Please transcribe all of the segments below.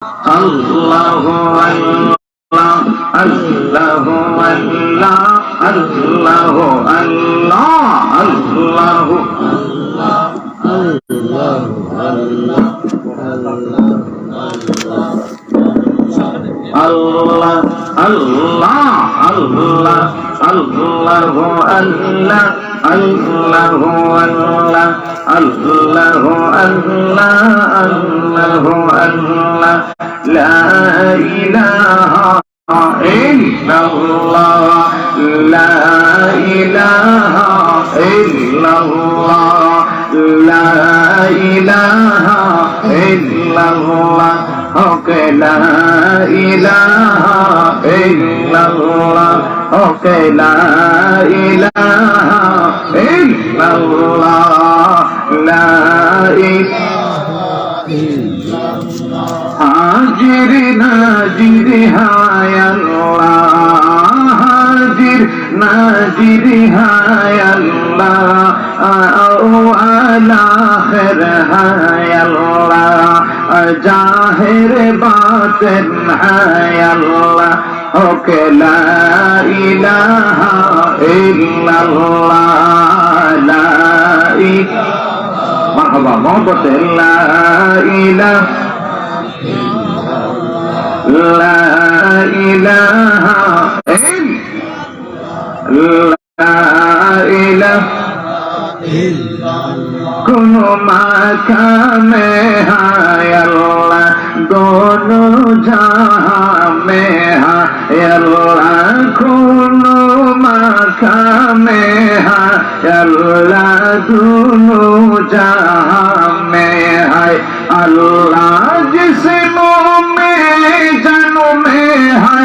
আল্লাহু আল্লাহ আল্লাহু আল্লাহ আল্লাহু আল্লাহ আল্লাহু আল্লাহ আল্লাহ আল্লাহ আল্লাহু আল্লাহ আল্লাহু আল্লাহ আল্লাহু আল্লাহ আল্লাহু আল্লাহ লা ইলাহা ইল্লাল্লাহ লা ইলাহা ইল্লাল্লাহ লা ইলাহা ইল্লাল্লাহ ওকে লা ইলাহা ইল্লাল্লাহ ওকে লা ইলাহা ইল্লাল্লাহ লা হাজির নাজির হায় আল্লাহ হাজির নাজির হায় আল্লাহ আউয়াল আখির হায় আল্লাহ জাহির বাতিন হায় আল্লাহ ওকে লা ইলাহা ইল্লাল্লাহ লা মারহাবা মোহাম্মদ লা ইলাহা লা ইলাহা ইল্লাল্লাহ কোন মাকামে হায় আল্লাহ দোনো জাহাঁ মে হায় আল্লাহ কোন মাকামে হায় আল্লাহ দোনো জাহাঁ মে হায় আল্লাহ जिस्मों में जानों में है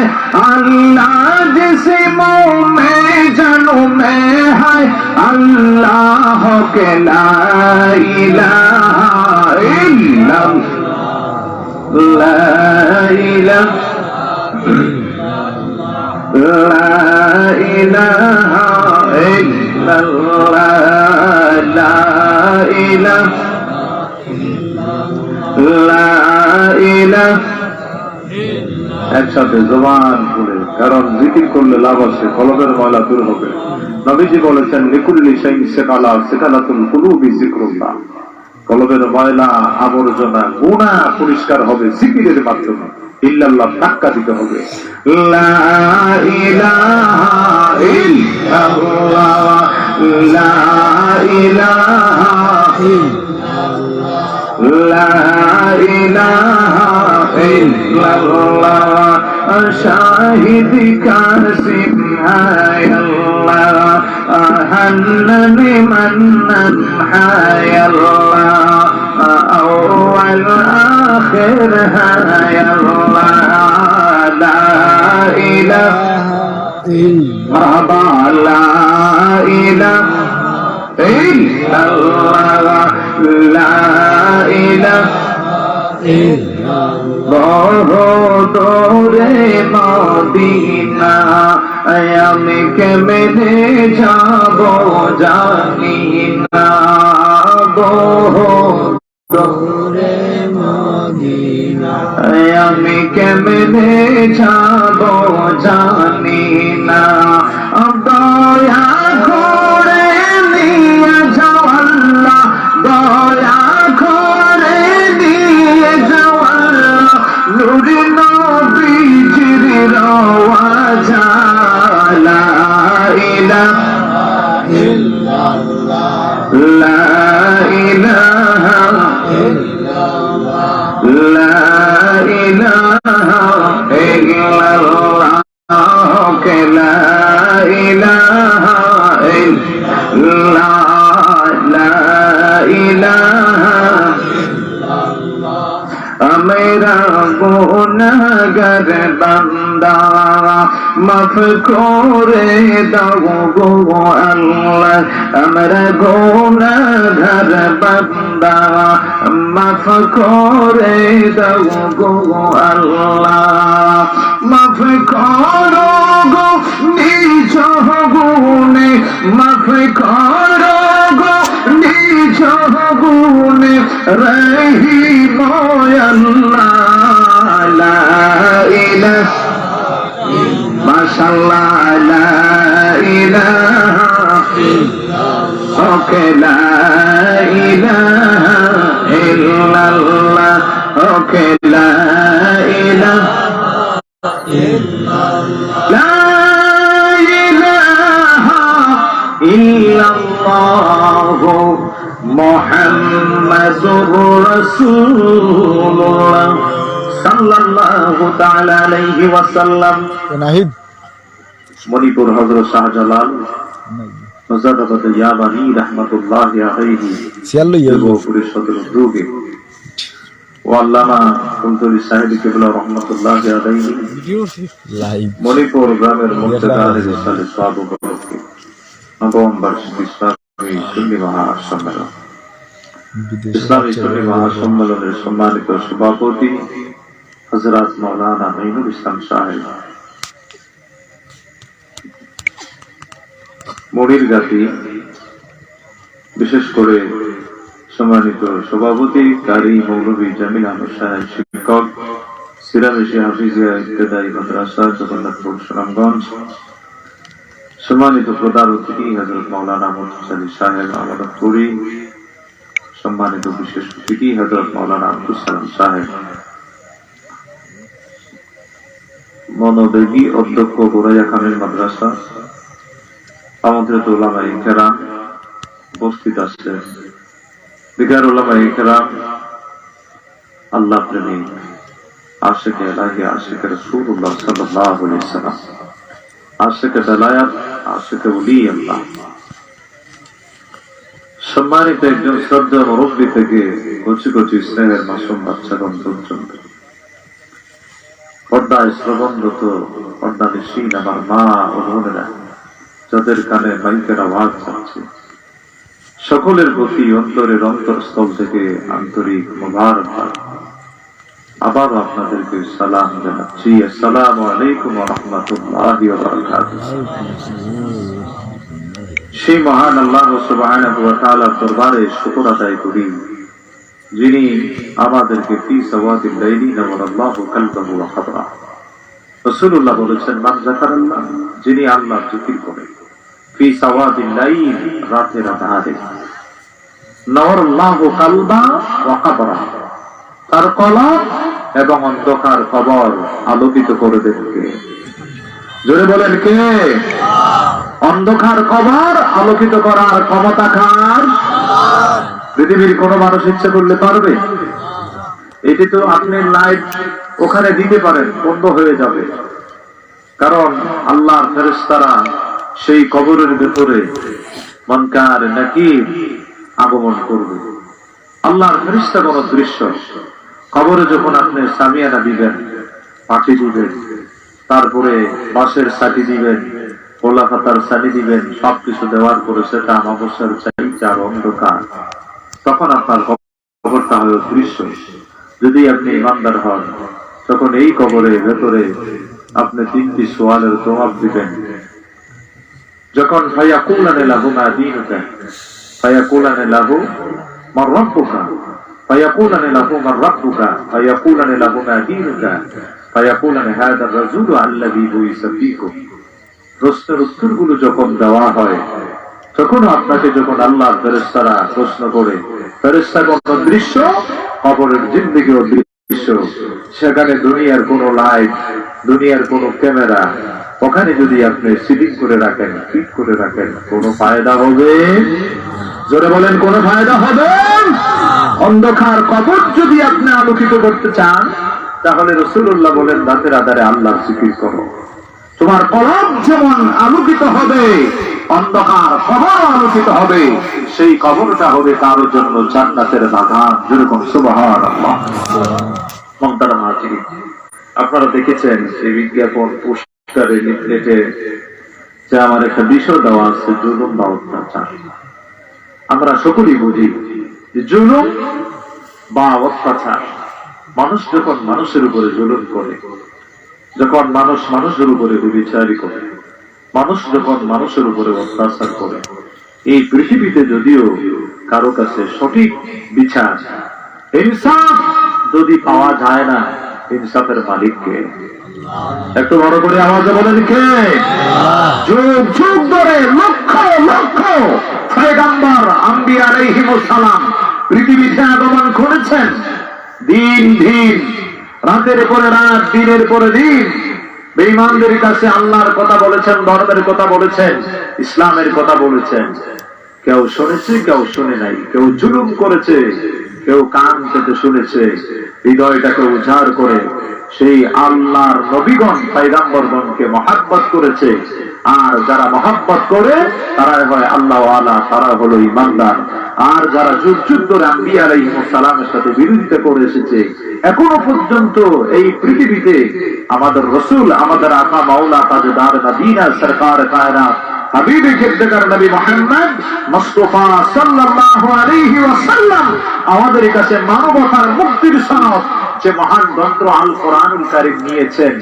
अल्लाह जिस्मों में जानों में है अल्लाह के ला इलाहा इल्लल्लाह ला इलाहा इल्लल्लाह ला इलाहा একসাথে জবান খুলে, কারণ জিকির করলে লাভ আছে, কলবের ময়লা দূর হবে। নবীজি বলেছেন লিকুল্লি শাইইন সিকালা সিকালাতুল কুলুবি যিকরুল্লাহ, কলবের ময়লা আবর্জনা গুনাহ পরিষ্কার হবে জিকিরের মাধ্যমে। ইল্লাল্লাহ ধাক্কা দিতে হবে। লা ইলাহা ইল্লাল্লাহ লা ইলাহা لا إله إلا الله شاهد كاسم هاي الله هنن منن هاي الله أول آخر هاي الله لا إله إلا الله لا إله إلا الله لا إله إلا الله দূরে মদিনা আমি কেমনে যাব জানি না দূরে মদিনা আমি কেমনে যাব জানি না দয়া করে নিয়ে যাও আল্লাহ দয়া করে নিয়ে যাও আল্লাহ নূরে নবীজির রওজা লা ইলাহা ইল্লাল্লাহ লা ইলাহা ইল্লাল্লাহ লা ইলাহা ইল্লাল্লাহ কে লা ইলাহা ইল্লাল্লাহ লা ইলাহা मेरा गुनाहगार बंदा माफ करे दाओ गो अल्लाह मेरा गुनाहगार बंदा माफ करे दाओ गो अल्लाह माफ करो गो निज गुने माफ करो गो निज गुने रही मोय अल्लाह ইল্লাল্লাহ লা ইলাহা ইল্লাল্লাহ লা ইলাহা ইল্লাল্লাহ লা ইলাহা লা ইলাহা ইল্লাল্লাহ মুহাম্মাদুর রাসূলুল্লাহ সাল্লাল্লাহু তাআলা আলাইহি ওয়াসাল্লাম। নাহিদ মণিপুর হযরত শাহজালাল মুজাদ্দাদ ইয়াবানি রাহমাতুল্লাহি আলাইহি সিয়াল্লো ইয়াল্লো পরিষদের উদ্যোগে ও আল্লামা কুন্তরি সাহেব কিবলা রাহমাতুল্লাহি আলাইহি লাইভ মণিপুর গ্রামের মুক্তদার ইসলামের সওয়াব উপলক্ষে নবম বার্ষিক ইসলামী সুন্নি মহাসম্মেলন ইসলামী সুন্নি মহাসম্মেলনের সম্মানিত সভাপতি হযরত মাওলানা মাইনুল ইসলাম সাহেব, মনির গাতি, বিশেষ করে সম্মানিত সভাপতি কারি মৌলভী জামিল আহমদ সাহেব, শিক্ষক সিরামিশি হাফিজিয়া ইবতেদায়ী মাদ্রাসা জগন্নাথপুর সুনামগঞ্জ, সম্মানিত প্রধান অতিথি হযরত মাওলানা মুহসিন সাহেব আমাদপুরি, সম্মানিত বিশেষ অতিথি হযরত মাওলানা আব্দুল সালাম সাহেব, মনোবেগী অধ্যক্ষ গোরাইয়া খানের মাদ্রাসা, আমন্ত্রিত উলামায়ে কেরাম উপস্থিত আছেন, দিগার উলামায়ে কেরাম, আল্লাহ প্রেমিক, আশিকে ইলাহি, আশিকে রাসূলুল্লাহ সাল্লাল্লাহু আলাইহি ওয়াসাল্লাম, আশিকে বেলায়াত, আশিকে ওলি আল্লাহ, সম্মানিত একজন শ্রদ্ধা মুরব্বী থেকে কচি কচি স্নেহের মাসুম বাচ্চাগণ পর্যন্ত, পর্দায় শ্রবণরত পর্দানিসীন আমার মা ও বোনেরা, যাদের কানে মাইকের আওয়াজ যাচ্ছে, সকলের প্রতি অন্তরের অন্তরস্থল থেকে আন্তরিক মোবারকবাদ। আবার আপনাদেরকে সালাম জানাচ্ছি, আসসালামু আলাইকুম ওয়া রাহমাতুল্লাহি ওয়া বারাকাতুহু। সেই মহান আল্লাহ সুবহানাহু ওয়া তাআলার দরবারে শুকর আদায় করি, যিনি আমাদেরকে ফি সাওয়াদিল লাইলি নাওয়ারাল্লাহু কালবাহু ওয়া খাবরা। রাসূলুল্লাহ বলেছেন, মান যাকারাল্লাহ, যিনি আল্লাহর জিকির করে, ফি সাওয়াদিল লাইল, রাতের আধারে, নাওয়ারাল্লাহু কালবা ওয়া খাবরা, তার কলব এবং অন্ধকার কবর আলোকিত করে দেবে। জোরে বলেন কে? অন্ধকার কবর আলোকিত করার ক্ষমতা কার? পৃথিবীর কোন মানুষ ইচ্ছে করলে পারবে? এটি তো আপনি লাইট ওখানে দিতে পারেন, বন্ধ হয়ে যাবে, কারণ আল্লাহর ফেরেশতারা সেই কবরের ভেতরে মুনকার নাকির আগমন করবে। আল্লাহর ফেরেশতাগণ দৃশ্য কবরে যখন আপনি সামিয়ানা দিবেন, পাটি দিবেন, তারপরে বাঁশের সাটি দিবেন, পোলা পাতার সাটি দিবেন, সবকিছু দেওয়ার পরে সেটা আমাবস্যার চার অন্ধকার, তখন আপনার কবরটা হয় দৃশ্য। যদি আপনি ইমানদার হন, তখন এই কবরের ভেতরে আপনি তিনটি সোয়ালের জবাব দিবেন। যখন ফায়াকুলানে লাহু মা দীনুকা, ফায়াকুলানে লাহু মান রাব্বুকা, ফায়াকুলানে লাহু মান রাব্বুকা, ফায়াকুলানে লাহু মা দীনুকা, ফায়াকুলানে হাযা আর-রাজুলু আল্লাযী বুইসা ফীকুম। প্রশ্নের উত্তরগুলো যখন দেওয়া হয়, তখন আপনাকে যখন আল্লাহর ফেরেশতারা প্রশ্ন করে, ফেরেশতাগণ দৃশ্য, কবরের জিন্দেগী ও দৃশ্য, সেখানে দুনিয়ার কোন লাইট, দুনিয়ার কোন ক্যামেরা, ওখানে যদি আপনি সিটিং করে রাখেন, ফিট করে রাখেন, কোনো ফায়দা হবে? জোরে বলেন, কোনো ফায়দা হবে? অন্ধকার কবর যদি আপনি আলোকিত করতে চান, তাহলে রাসূলুল্লাহ বলেন, রাতের আধারে আল্লাহর জিকির করো। তোমার কলব যেমন আলোকিত হবে, অন্ধকার কবর আলোকিত হবে, সেই কবরটা হবে তার জন্য জান্নাতের বাগান। যেরকম সুবহানাল্লাহ। মুহতারাম হাজিরিন, আপনারা দেখেছেন এই বিজ্ঞাপন পোস্টারে, লিফলেটে যে আমার একটা বিষয় দেওয়া আছে, জুলুম বা অত্যাচার। আমরা সকলেই বুঝি যে জুলুম বা অত্যাচার, মানুষ যখন মানুষের উপরে জুলুম করে, যখন মানুষ মানুষের উপরে ব্যভিচারী করে, মানুষ যখন মানুষের উপরে অত্যাচার করে, এই পৃথিবীতে যদিও কারো কাছে সঠিক বিচার, ইনসাফ যদি পাওয়া যায় না, ইনসাফের মালিককে? একটু বড় করে আওয়াজে বলেন কে? যুগ যুগ ধরে লক্ষ লক্ষ পয়গম্বর আম্বিয়া আলাইহিমুস সালাম পৃথিবীতে আগমন করেছেন। দিন দিন, রাতের পরে রাত, দিনের পরে দিন বেঈমানদের কাছে আল্লাহর কথা বলেছেন, ধর্মের কথা বলেছেন, ইসলামের কথা বলেছেন। কেউ শুনেছে, কেউ শুনে নাই। কেউ জুলুম করেছে, কেউ কান পেতে শুনেছে। হৃদয়টাকে উজাড় করে সেই আল্লাহর নবীগণ পয়গম্বরগণকে মহাব্বত করেছে। আর যারা মহাব্বত করে তারাই হয় আল্লাহ ওয়ালা, তারা হলো ঈমানদার। আর যারা যুগ যুগ ধরে আম্বিয়া আলাইহিমুস সালামের সাথে বিরোধিতা করে এসেছে, এখনো পর্যন্ত এই পৃথিবীতে আমাদের রাসূল, আমাদের আকা মাওলা তাজদার মদিনা সরকার কায়নাত হাবিবে কিবরিয়ার নবী মুহাম্মদ মুস্তাফা সাল্লাল্লাহু আলাইহি ওয়াসাল্লাম আমাদের কাছে মানবতার মুক্তির সনদ যে মহান গ্রন্থ আল কোরআনুল কারীম নিয়েছেন,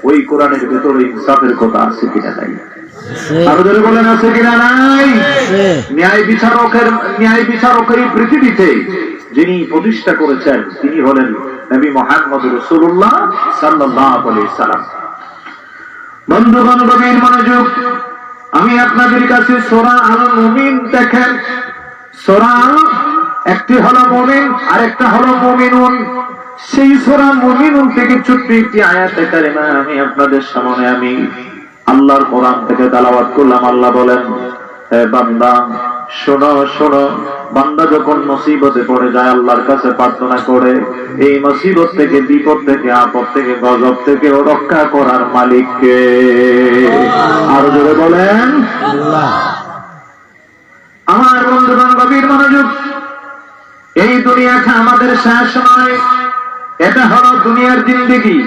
ওই কোরআনের ভিতরে ইনসাফের কথা আছে কিনা নাই? আরো জোরে বলেন আছে কিনা নাই? ন্যায় বিচারকের পৃথিবীতে যিনি প্রতিষ্ঠা করেছেন তিনি হলেন নবী মুহাম্মদ রাসূলুল্লাহ সাল্লাল্লাহু আলাইহি ওয়াসাল্লাম। বন্ধুগণ, গভীর মনোযোগ। আমি আপনাদের কাছে সূরা আল মুমিন দেখেন। সূরা একটি হলো মুমিন আর একটা হলো মুমিনুন। সেই সূরা মুমিনুন থেকে ছোট্ট একটি আয়াতে কারিমা আমি আপনাদের সামনে আমি আল্লাহর কোরআন থেকে তেলাওয়াত করলাম। আল্লাহ বলেন, হে বান্দা শোনো শোনো, বান্দা যখন মুসিবতে পড়ে যায় আল্লাহর কাছে প্রার্থনা করে, এই মুসিবত থেকে, বিপদ থেকে, আপদ থেকে, গজব থেকে ও রক্ষা করার মালিক কে? আরো জোরে বলেন আল্লাহ। আমার বন্ধুগণ, গভীর মনোযোগ। এই দুনিয়াটা আমাদের শেষ নয়, এটা হলো দুনিয়ার জিন্দেগি।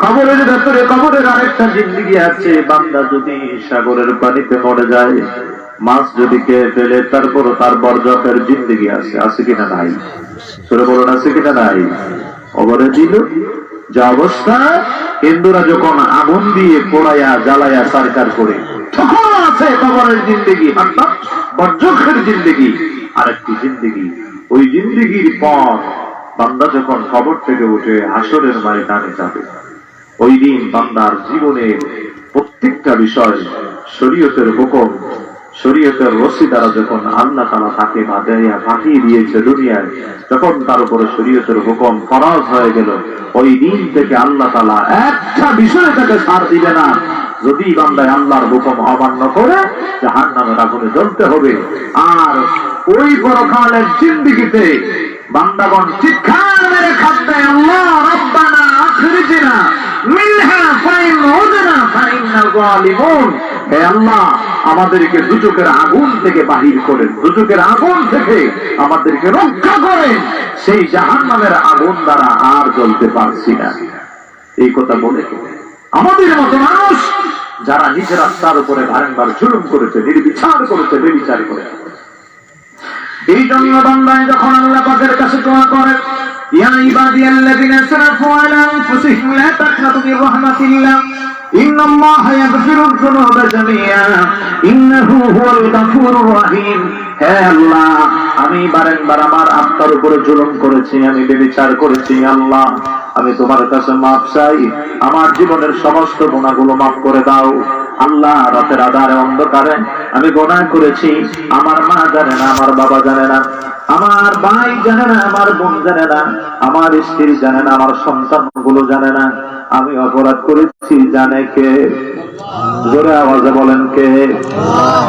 কবরের ভেতরে কবরের আরেকটা জিন্দেগি আছে। বান্দা যদি সাগরের পানিতে মরে যায়, মাছ যদি কে ফেলে, তারপরও তার বরজাখের জিন্দেগি আছে। আছে কিনা নাই? সরে বলুন, আছে কিনা নাই? কবরে দিল যে অবস্থা, হিন্দুরা যখন আগুন দিয়ে পোড়াইয়া জ্বালাইয়া সরকার করে, তখন আছে কবরের জিন্দেগি, অর্থাৎ বরজাখের জিন্দেগি। আরেকটি জিন্দেগি, ওই জিন্দেগির পর বান্দা যখন কবর থেকে উঠে হাসরের ময়দানে যাবে, ওই দিন বান্দার জীবনের প্রত্যেকটা বিষয় শরীয়তের হুকুম, শরীয়তের রশি দ্বারা যখন আল্লাহ তাআলা তাকে পাঠিয়ে দিয়েছে দুনিয়ায়, যখন তার উপরে শরীয়তের হুকুম ফরজ হয়ে গেল, ওই দিন থেকে আল্লাহ তাআলা একটা বিষয় তাকে ছাড় দিবে না। যদি বান্দায় আল্লাহর হুকুম অমান্য করে জাহান্নামের আগুনে জ্বলতে হবে। আর ওই পরকালের জিন্দেগিতে বান্দাগণ চিৎকার মেরে কাঁদবে, আল্লাহ রাব্বানা আখরিজনা মিনহা ফাইন উযনা ফাইন্না যালিমুন। হে আল্লাহ, আমাদেরকে দুচকের আগুন থেকে বাহির করেন, দুচকের আগুন থেকে আমাদেরকে রক্ষা করেন। সেই জাহান্নামের আগুন দ্বারা আর জ্বলতে পারছি না। এই কথা বলে আমাদের মতো মানুষ যারা নিজের রাস্তার উপরে বারংবার জুলুম করেছে, নির্বিচার করেছে, বেবিচার করেছে, এই জন্য বান্দায় যখন আল্লাহ পাকের কাছে দোয়া করে, ইয়া ইবাদিয়াল্লাযিনা আসরাফু আলা আনফুসিহিম লা তাকনাতু মির রাহমাতিল্লাহ ইন্নাল্লাহা ইয়াগফিরুয যুনুবা জামিআ ইন্নাহু হুয়াল গাফুরুর রহিম। হে আল্লাহ, আমি বারংবার আমার আত্মার উপরে জুলুম করেছি, আমি বেবিচার করেছি। আল্লাহ, আমি তোমার কাছে মাফ চাই, আমার জীবনের সমস্ত গুনাহগুলো মাফ করে দাও। আল্লাহ, রাতের আঁধারে অন্ধকারে আমি গুনাহ করেছি, আমার মা জানে না, আমার বাবা জানে না, আমার ভাই জানে না, আমার বোন জানে না, আমার স্ত্রী জানে না, আমার সন্তানগুলো জানে না। আমি অপরাধ করেছি, জানে কে? জোরে আওয়াজে বলেন কে?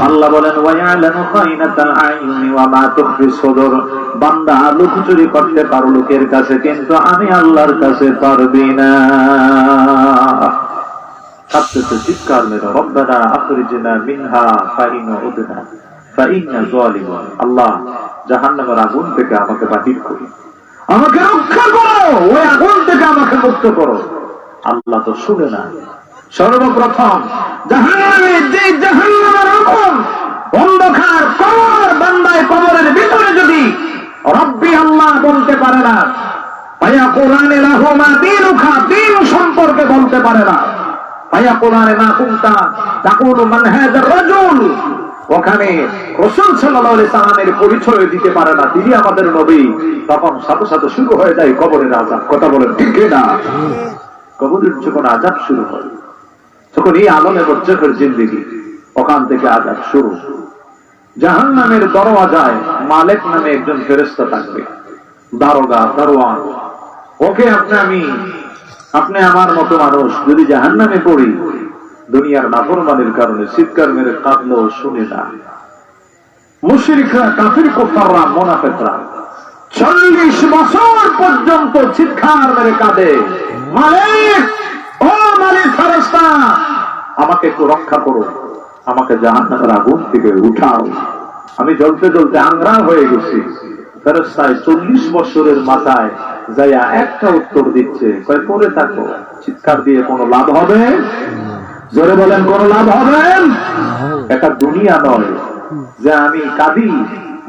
আল্লাহ বলেন, ওয়ায়ালামু খাইনাতাল আইয়ুনি ওয়া মা তুখফি সুদুর। বান্দা লুকোচুরি করতে পারো লোকের কাছে, কিন্তু আমি আল্লাহর কাছে পারবি না। সবচেয়ে চিৎকার মেরো, রব্বানা আখরিজনা মিনহা ফাইন উযনা ফাইন্না যালিমুন। আল্লাহ, জাহান্নামের আগুন থেকে আমাকে বাহির করো, আমাকে রক্ষা করো, ওই আগুন থেকে আমাকে মুক্ত করো। আল্লাহ তো শুনে না। সর্বপ্রথম জাহান্নামের যে জাহান্নামের আগুন, অন্ধকার কবর, বান্দায় কবরের ভিতরে যদি রব্বি আল্লাহ বলতে পারে না, ভাইয়া কোরআনে লাহু মা দীনুকা, দীন সম্পর্কে বলতে পারে না, ভাইয়া কোরআনে না কুনতা তাকুলু মান হাযার রাজুল, ওখানে রাসূল সাল্লাল্লাহু আলাইহি সাল্লামের পরিচয় দিতে পারে না, তিনি আমাদের নবী, তখন সাথে সাথে শুরু হয়ে যায় কবরের আযাব। কথা বলেন ঠিক না? কবরের যখন আযাব শুরু হয়, তখন এই আলমে বরজাখের জিন্দেগি, ওখান থেকে আযাব শুরু। জাহান্নামের দরওয়াজায় মালিক নামে একজন ফেরেশতা থাকবে, দারোগা, দারোয়ান। ওকে আপনি আমার মতো মানুষ যদি জাহান্নামে পড়ি, দুনিয়ার নাফরমানির কারণে চিৎকার মেরে কাঁদলেও শুনে না। মুশরিকরা, কাফির, কুফাররা, মুনাফিকরা 40 বছর পর্যন্ত চিৎকার মেরে কাঁদে, মালিক, ও মালিক ফেরেশতা, আমাকে একটু রক্ষা করো, আমাকে জাহান্নামের আগুন থেকে উঠাও, আমি জ্বলতে জ্বলতে আংরা হয়ে গেছি। ফেরেশতায় 40 বছরের মাথায় যাইয়া একটা উত্তর দিচ্ছে, কয় পড়ে থাকো, চিৎকার দিয়ে কোনো লাভ হবে? জোরে বলেন, কোনো লাভ হবে? এটা দুনিয়া নয় যে আমি কাঁদি,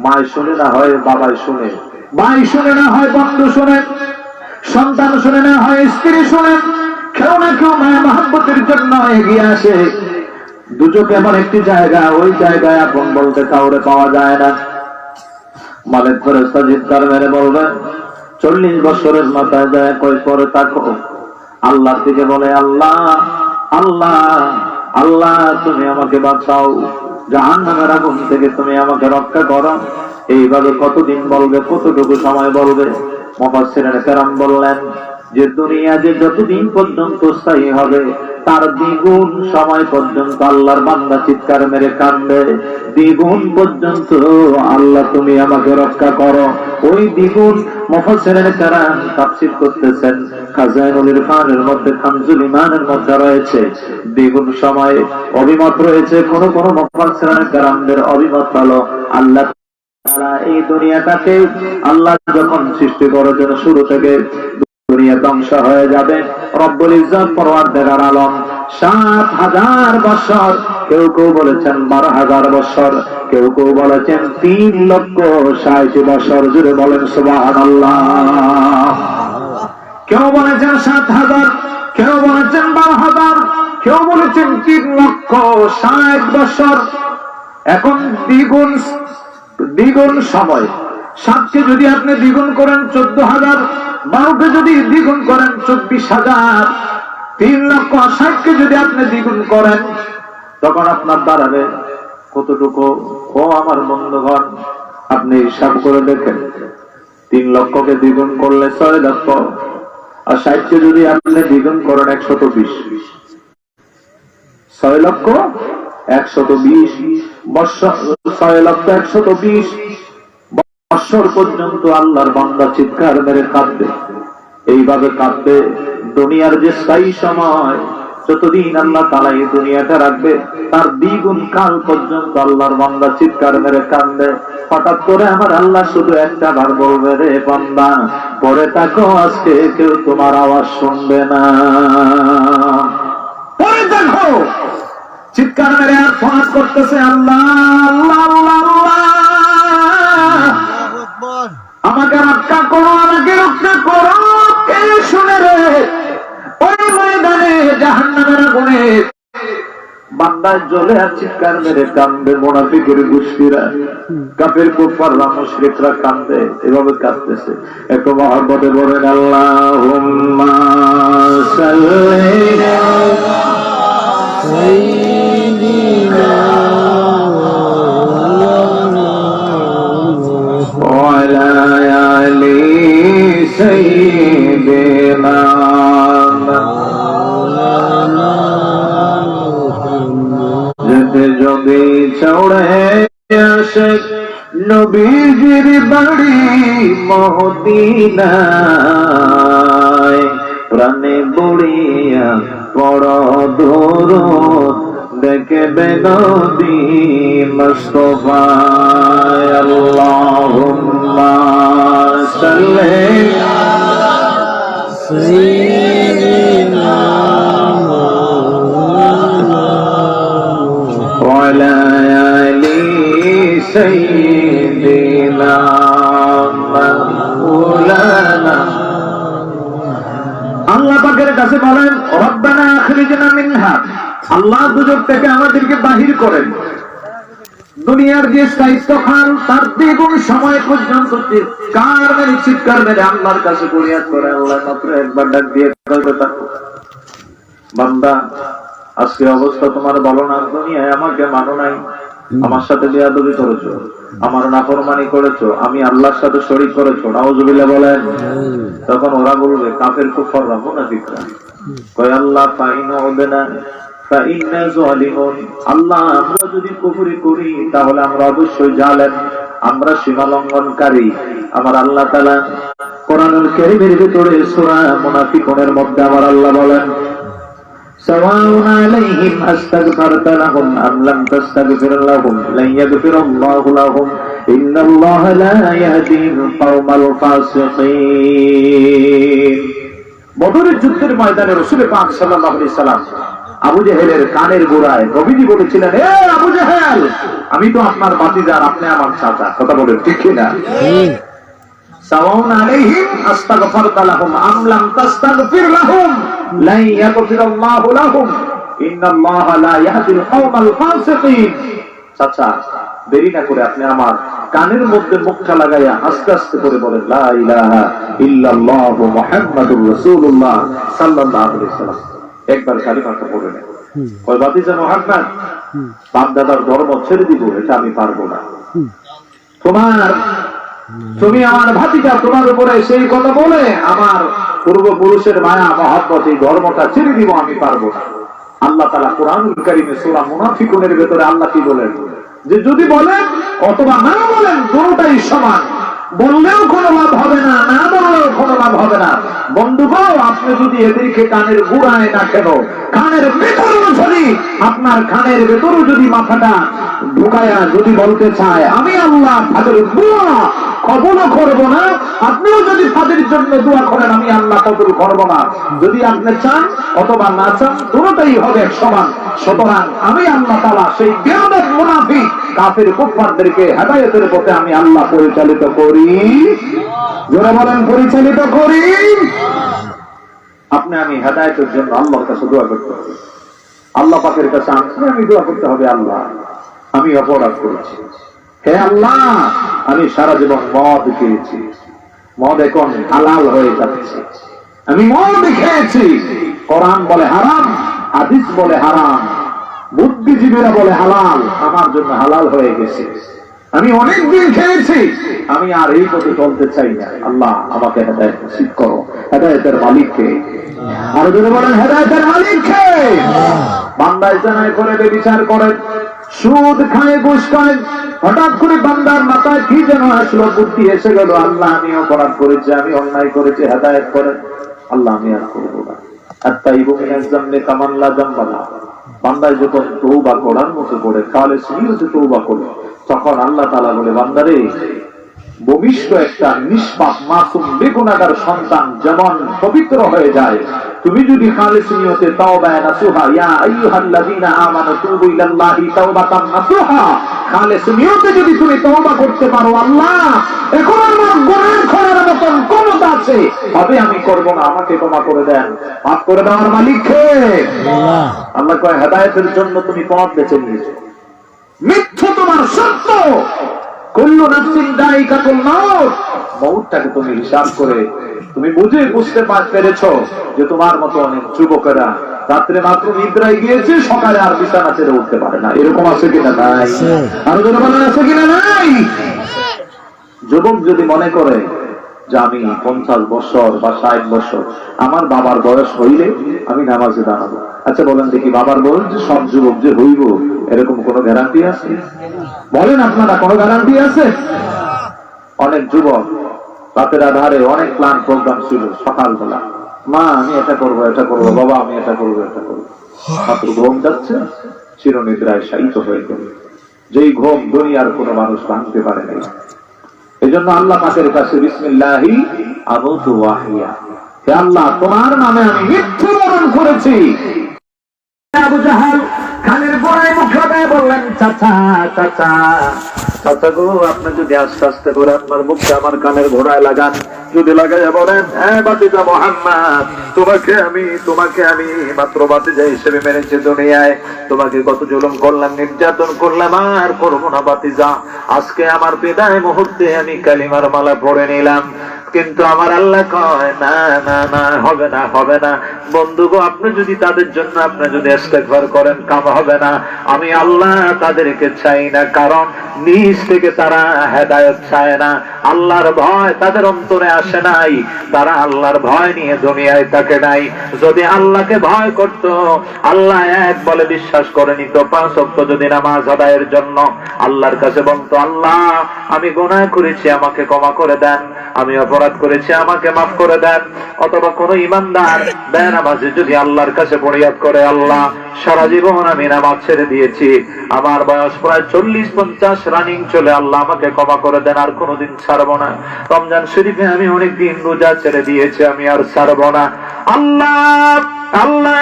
মায় শুনে না হয় বাবাই শুনে, ভাই শুনে না হয় বন্ধু শুনে, সন্তান শুনে না হয় স্ত্রী শুনে, কেউ না কেউ মায়া মহব্বতের জন্য এগিয়ে আসে। দুজক এমন একটি জায়গা, ওই জায়গায় আপন বলতে কাউরে পাওয়া যায় না। মালিক ফেরেশতা চিৎকার মেরে বলবেন, 40 বছরের মাথায় যায়, কই পরে থাকো, আল্লাহর দিকে বলে, আল্লাহ, আল্লাহ, আল্লাহ, তুমি আমাকে বাঁচাও, জাহান্নামের আগুন থেকে তুমি আমাকে রক্ষা করো। এইভাবে কতদিন বলবে, কতটুকু সময় বলবে? মুফাসসিরিনে কেরাম বললেন যে দুনিয়া যে যতদিন পর্যন্ত স্থায়ী হবে, তার দ্বিগুণ সময় পর্যন্ত আল্লাহর বান্দা চিৎকার মেরে কাঁদবে, দ্বিগুণ পর্যন্ত আল্লাহ তুমি আমাকে রক্ষা করো। ওই দ্বিগুণ মুফাসসিরিনে কেরাম তাফসীর করতেছেন, খাজাইনুল ইরফানের মধ্যে, কানজুল ঈমানের মধ্যে রয়েছে দ্বিগুণ সময়। অভিমত রয়েছে, কোন কোন মুফাসসিরিনে কেরামদের অভিমত হলো, আল্লাহ তাআলা এই দুনিয়াটাকে আল্লাহ যখন সৃষ্টি করার জন্য শুরু থেকে দুনিয়া ধ্বংস হয়ে যাবে, রব্বুল ইজ্জত পরওয়ারদিগার আলম ৭,০০০ বছর, কেউ কেউ বলেছেন ১২,০০০ বছর, কেউ কেউ বলেছেন ৩,৬০,০০০ বছর। জুড়ে বলেন সুবহানাল্লাহ। কেউ বলেছেন ৭,০০০, কেউ বলেছেন ১২,০০০, কেউ বলেছেন ৩,৬০,০০০ বছর। এখন দ্বিগুণ সময়, ৭কে যদি আপনি দ্বিগুণ করেন ১৪,০০০, ১২কে যদি দ্বিগুণ করেন ২৪,০০০, ৩,৬০,০০০কে যদি আপনি দ্বিগুণ করেন, তখন আপনার দাঁড়াবে কতটুকু? ও আমার বন্ধুগণ, আপনি হিসাব করে দেখেন, ৩ লক্ষকে দ্বিগুণ করলে ৬ লক্ষ, আর ৬০কে যদি আপনি দ্বিগুণ করেন ১২০, ৬ লক্ষ ১২০ বৎসর, ৬ লক্ষ ১২০ বৎসর পর্যন্ত আল্লাহর বান্দা চিৎকার মেরে কাঁদবে। এইভাবে কাঁদবে, দুনিয়ার যে স্থায়ী সময়, যতদিন আল্লাহ তাআলা এই দুনিয়াটা রাখবে, তার দ্বিগুণ কাল পর্যন্ত আল্লাহর বান্দা চিৎকার মেরে কাঁদবে। হঠাৎ করে আমার আল্লাহ শুধু একটা বার বলবে, রে বান্দা, পরে থাকো, আজকে কেউ তোমার আওয়াজ শুনবে না, পরে দেখো। চিৎকার মেরে আর ফোনাত করতেছে, আল্লাহ, আল্লাহ, আল্লাহ, আল্লাহ, আমাকে রক্ষা করো, আমাকে রক্ষা করো। কে শুনে রে? ওই ময়দানে জাহান্নামের আগুনে বান্দা জ্বলে আর চিৎকার মেরে কাঁদবে। মুনাফিকের গোষ্ঠীরা, কাফের, কুফাররা, মুশরিকরা কাঁদবে, এভাবে কাঁদতেছে। একটু মহব্বতে বলেন, আল্লাহুম্মা সাল্লি আলা সাইয়্যিদিনা ওয়া আলা আলি সাইয়্যিদিনা। যেতে যদি চড়ে আসে নবীজির বাড়ি মদিনায়, প্রাণে বড়িয়া বড় দূর দেখবে নবী মুস্তাফায়। আল্লাহুম্মা সাল্লি আলা সাইয়্যিদিনা ওয়া আলা আলি সাইয়্যিদিনা মাওলানা। আল্লাহ পাকের কাছে বলেন, রব্বানা আখরিজনা মিনহা, আল্লাহ দুজক থেকে আমাদেরকে বাহির করেন। দুনিয়ার যে স্থায়িত্ব খান, তার দ্বিগুণ সময় পর্যন্ত চিৎকার মেরে আল্লাহর কাছে ফরিয়াদ করে। আল্লাহ মাত্র একবার ডাক দিয়ে বান্দা, আজকে অবস্থা তোমার ভালো না, দুনিয়ায় আমাকে মানো নাই, আমার সাথে বেয়াদবি করেছো, আমার নাফরমানি করেছো, আমি আল্লাহর সাথে শরীক করেছো, নাউজুবিল্লাহ বলেন। তখন ওরা বলবে, কাফের কুফাররা, মুনাফিকরা, কয় আল্লাহ ফাইন ওদেনা ফাইন্না যালিমুন, আল্লাহ আমরা যদি কুফরি করি তাহলে আমরা অবশ্যই জালেম, আমরা সীমা লঙ্ঘনকারী। আমার আল্লাহ তাআলা কোরআনুল কারীমের ভিতরে সূরা মুনাফিকুনের মধ্যে আমার আল্লাহ বলেন, সাওয়াউন আলাইহিম আস্তাগফারতা লাহুম আম লাম তাস্তাগফির লাহুম লান ইয়াগফিরাল্লাহু লাহুম ইন্নাল্লাহা লা ইয়াহদিল কওমাল ফাসিকিন। বদরের যুদ্ধের ময়দানে রাসূল পাক সাল্লাল্লাহু আলাইহি সাল্লাম আবু জেহেলের কানের গোড়ায় নবীজি বলেছিলেন, এ আবু জেহেল, আমি তো আপনার ভাতিজা, আপনি আমার চাচা। কথা বলেন ঠিক কি না? সাওয়াউন আলাইহিম আস্তাগফারতা লাহুম আম লাম তাস্তাগফির লাহুম লা ইয়াগফিরাল্লাহু লাহুম ইন্নাল্লাহা লা ইয়াহদিল কওমাল ফাসিকিন। চাচা, দেরি না করে আপনি আমার কানের মধ্যে মুখটা লাগাইয়া আস্তে আস্তে করে বলেন, লা ইলাহা ইল্লাল্লাহু মুহাম্মাদুর রাসূলুল্লাহ সাল্লাল্লাহু আলাইহি ওয়াসাল্লাম। একবার কালিমাটা পড়ে নেন। কয় ভাতিজা মুহাম্মদ, বাপ দাদার ধর্ম ছেড়ে দিব, এটা আমি পারবো না। তুমি আমার ভাতিজা, তোমার উপরে সেই কথা বলে আমার পূর্বপুরুষের মায়া মহব্বত, এই ধর্মটা ছেড়ে দিব, আমি পারবো না। আল্লাহ তাআলা কোরআনুল কারীমে সূরা মুনাফিকুনের ভিতরে আল্লাহ কি বলেন, যে যদি বলেন অথবা না বলেন দুটোটাই সমান, বললেও কোনো লাভ হবে না, না বললেও কোনো লাভ হবে না। বন্ধুগণ, আপনি যদি এদেরকে কানের গুড়ায় না কেন, কানের ভেতরেও যদি আপনার কানের ভেতরেও যদি মাথাটা ঢুকায়া যদি বলতে চায় আমি আল্লাহ তাদের দোয়া কবুল করব না, আপনিও যদি তাদের জন্য দোয়া করেন আমি আল্লাহ কবুল করব না। যদি আপনি চান অথবা না চান দুটোটাই হবে সমান। সুতরাং আমি আল্লাহ তাআলা সেই বেয়াদব মুনাফিক কাফের কুফফারদেরকে হেদায়েতের পথে আমি আল্লাহ পরিচালিত করি। যারা বলেন পরিচালিত করি, আপনি আমি হেদায়েতের জন্য আল্লাহর কাছে দোয়া করতে হবে। আল্লাহ পাকের কাছে আমি দোয়া করতে হবে, আল্লাহ আমি অপরাধ করেছি, হে আল্লাহ আমি সারা জীবন মদ খেয়েছি, মদ এখন হালাল হয়ে যাচ্ছে, আমি মদ খেয়েছি, কোরআন বলে হারাম, হাদিস বলে হারাম, বুদ্ধিজীবীরা বলে হালাল, আমার জন্য হালাল হয়ে গেছে, আমি অনেকদিন খেয়েছি, আমি আর এই পথে চলতে চাই না। আল্লাহ আমাকে হেদায়েত নসিব করো। হেদায়েতের মালিককে আর যদি বলেন হেদায়েতের মালিককে। বান্দায় জানায় করে বেবিচার করে, সুদ খায়, ঘুষ খায়, হঠাৎ করে বান্দার মাথায় কি যেন আসলো, বুদ্ধি এসে গেল, আল্লাহ আমি অপরাধ করেছি, আমি অন্যায় করেছি, হেদায়েত করেন। আল্লাহ আমি আর করবো না। আত্তাইবু মিনাজ যামবি কামান লা যামবা লাহু। বান্দায় যখন তওবা করার মতো করে খালেস নিয়তে তওবা করে, তখন আল্লাহ তাআলা বলে, বান্দারে ভবিষ্য একটা নিষ্পাপ মাসুম বেগুনাহগার সন্তান যেমন পবিত্র হয়ে যায়, তুমি যদি খালেস নিয়তে তাওবা নাসুহা, ইয়া আইয়ুহাল্লাযীনা আমানু তুবু ইলাল্লাহি তাওবাতান নাসুহা, খালেস নিয়তে যদি তুমি তওবা করতে পারো, আল্লাহ এখন আমার গুনাহ করার মতন ক্ষমতা আছে, তবে আমি করব না, আমাকে ক্ষমা করে দেন। মাফ করে দেওয়ার মালিক কে? আল্লাহ। আল্লাহ কয় হেদায়েতের জন্য তুমি পথ বেছে নিয়েছো, মিথ্যা তোমার সত্য, কুল্লু নাফসিন দায়িকাতুল মাউত, মউতটাকে তুমি হিসাব করে তুমি বুঝতে পেরেছো যে তোমার মতো অনেক যুবকেরা রাত্রে মাত্র নিদ্রায় গিয়েছে, সকালে আর বিছানা ছেড়ে উঠতে পারে না। এরকম আছে কিনা? নাই। আর যদি বলেন আছে কিনা? নাই। যুবক যদি মনে করে যে আমি 50 বছর বা 60 বছর, আমার বাবার বয়স হইলে আমি নামাজে দাঁড়াবো, আচ্ছা বলেন দেখি, বাবার বয়স যে সব যুবক যে হইব এরকম কোন গ্যারান্টি আছে? বলেন আপনারা, কোন গ্যারান্টি আছে? অনেক যুবক রাতের আধারে অনেক প্ল্যান প্রোগ্রাম ছিল, সকালবেলা মা আমি এটা করবো, এটা করবো, বাবা আমি এটা করবো, এটা করবো, মাত্র ঘুম যাচ্ছে, চিরনিদ্রায় শায়িত হয়ে গেল। যেই ঘুম দুনিয়ার কোনো মানুষ ভাঙতে পারে নাই। এই জন্য আল্লাহ পাকের কাছে বিসমিল্লাহি আমুতু ওয়া আহইয়া, হে আল্লাহ তোমার নামে আমি মৃত্যুবরণ করেছি। আবু জাহাল কানের গোড়ায় মুখ লাগায় বললেন, চাচা চাচা চাচা গো, আপনি যদি আস্তে আস্তে করে আপনার মুখটা আমার কানের গোড়ায় লাগান, যদি লাগাইয়া বলেন, হ্যাঁ ভাতিজা মুহাম্মদ, তোমাকে আমি মাত্র ভাতিজা হিসেবে মেনেছি দুনিয়ায়, তোমাকে কত জুলুম করলাম, নির্যাতন করলাম, আর করবো না ভাতিজা, আজকে আমার বিদায় মুহূর্তে আমি কালিমার মালা পড়ে নিলাম, কিন্তু আমার আল্লাহ কয় না না না, হবে না হবে না। বন্ধুগো, আপনি যদি তাদের জন্য আপনি যদি ইস্তেগফার করেন, কাম হবে না। আমি আল্লাহ তাদেরকে চাই না, কারণ নিজ থেকে তারা হেদায়েত চায় না, আল্লাহর ভয় তাদের অন্তরে আসে নাই, তারা আল্লাহর ভয় নিয়ে দুনিয়ায় থাকে নাই। যদি আল্লাহকে ভয় করত, আল্লাহ এক বলে বিশ্বাস করে নিত, 5 ওয়াক্ত যদি নামাজ আদায়ের জন্য আল্লাহর কাছে বলতো, আল্লাহ আমি গুনাহ করেছি, আমাকে ক্ষমা করে দেন, আমি অপরাধ করেছি, আমাকে মাফ করে দেন। অথবা কোন ইমানদার বেনামাজি যদি আল্লাহর কাছে ফরিয়াদ করে, আল্লাহ সারা জীবন আমি নামাজ ছেড়ে দিয়েছি, আমার বয়স প্রায় 40-50 রানিং চলে, আল্লাহ আমাকে ক্ষমা করে দেন, আর কোনোদিন ছাড়বো না। রমজান শরীফে আমি অনেকদিন রোজা ছেড়ে দিয়েছি, আমি আর ছাড়বো না। আল্লাহ আল্লাহ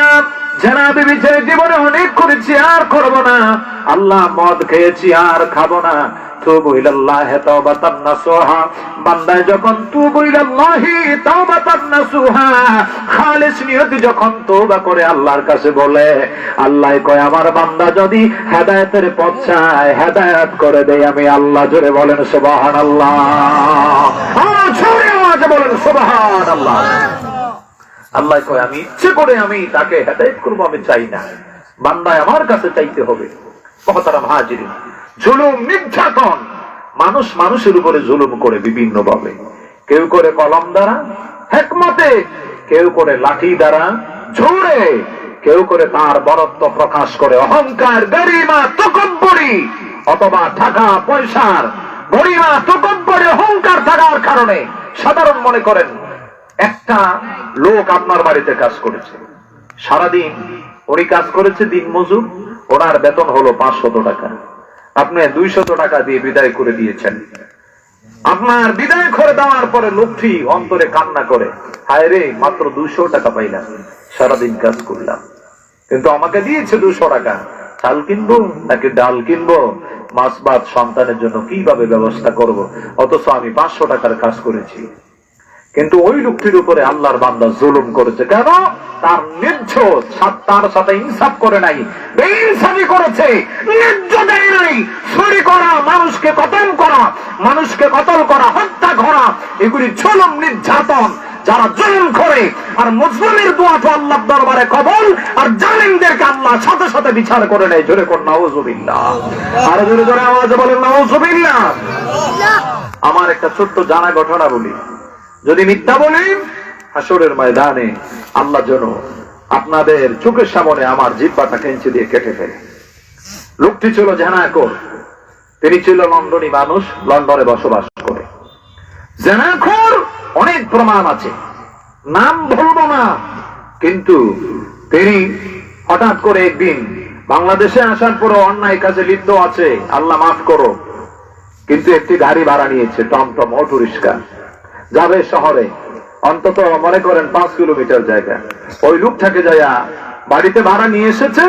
জানাবে বিচারে জীবনে অনেক করেছি, আর করবো না। আল্লাহ মদ খেয়েছি, আর খাবো না। তুবু ইলাল্লাহি তাওবাতান নাসুহা, বান্দা যখন তুবু ইলাল্লাহি তাওবাতান নাসুহা, খালিস নিয়তে যখন তওবা করে আল্লাহর কাছে বলে, আল্লাহ কয় আমার বান্দা যদি হেদায়েতের পথ চায়, হেদায়েত করে দেই আমি আল্লাহ। জোরে বলেন সুবহানাল্লাহ, আর জোরে আওয়াজে বলেন সুবহানাল্লাহ। আল্লাহ কয় আমি ইচ্ছে করে আমি তাকে হেদায়েত করব, আমি চাই না, বান্দায় আমার কাছে চাইতে হবে। মুহতারাম হাজিরিন, জুলুম, নির্যাতন, মানুষ মানুষের উপরে জুলুম করে বিভিন্ন ভাবে, কেউ করে কলম দ্বারা, হিকমতে, কেউ করে লাঠি দ্বারা, ঝুড়ে, কেউ করে তার বরত্ব প্রকাশ করে অহংকার, গরিমা, তকব্বুরি, অথবা টাকা পয়সার গরিমা, তকব্বুরি, অহংকার থাকার কারণে। সাধারণ মনে করেন একটা লোক আপনার বাড়িতে কাজ করেছে, সারাদিন উনি কাজ করেছে, দিন মজুর, ওনার বেতন হলো 500 টাকা, আপনি 200 টাকা দিয়ে বিদায় করে দিয়েছেন। আপনার বিদায় করে দেওয়ার পরে লোকটি অন্তরে কান্না করে, হায় রে, মাত্র 200 টাকা পাইলাম, সারাদিন কাজ করলাম, কিন্তু আমাকে দিয়েছে 200 টাকা, চাল কিনবো নাকি ডাল কিনবো, মাছ ভাত সন্তানের জন্য কিভাবে ব্যবস্থা করব, অথচ আমি 500 টাকার কাজ করেছি। কিন্তু ওই লোকটির উপরে আল্লাহর বান্দা জুলুম করেছে। কেন? তার ন্যায্য, তার সাথে ইনসাফ করে নাই, বেইনসাফি করেছে, ন্যায্য দেয় নাই। চুরি করা, মানুষকে কতল করা, মানুষকে কতল করা, হত্যা করা, এগুলি জুলুম, নির্যাতন। যারা জুলুম করে, আর মুসলিমের দোয়া তো আল্লাহর দরবারে কবুল, আর জালিমদেরকে আল্লাহ সাথে সাথে বিচার করে নেয়। জোরে কোন নাউজুবিল্লাহ, আর জোরে জোরে আওয়াজে বলেন নাউজুবিল্লাহ। আমার একটা ছোট্ট জানা ঘটনা বলি, যদি মিথ্যা বলি হাসরের ময়দানে আল্লাহ যেন আপনাদের চোখের সামনে আমার জিহ্বাটা কেঞ্চি দিয়ে কেটে ফেলে। লোকটি ছিল জেনাকর, তিনি ছিল লন্ডনী মানুষ, লন্ডনে বসবাস করে। জেনাকর অনেক প্রমাণ আছে, নাম বলবো না, কিন্তু তিনি হঠাৎ করে একদিন বাংলাদেশে আসার পরে অন্যায় কাজে লিপ্ত আছে, আল্লাহ মাফ করো, কিন্তু একটি গাড়ি ভাড়া নিয়েছে, টমটম, অটো রিক্সা, যাবে শহরে, অন্তত মনে করেন 5 কিলোমিটার জায়গা। ওই লোকটাকে যাইয়া বাড়িতে ভাড়া নিয়ে এসেছে,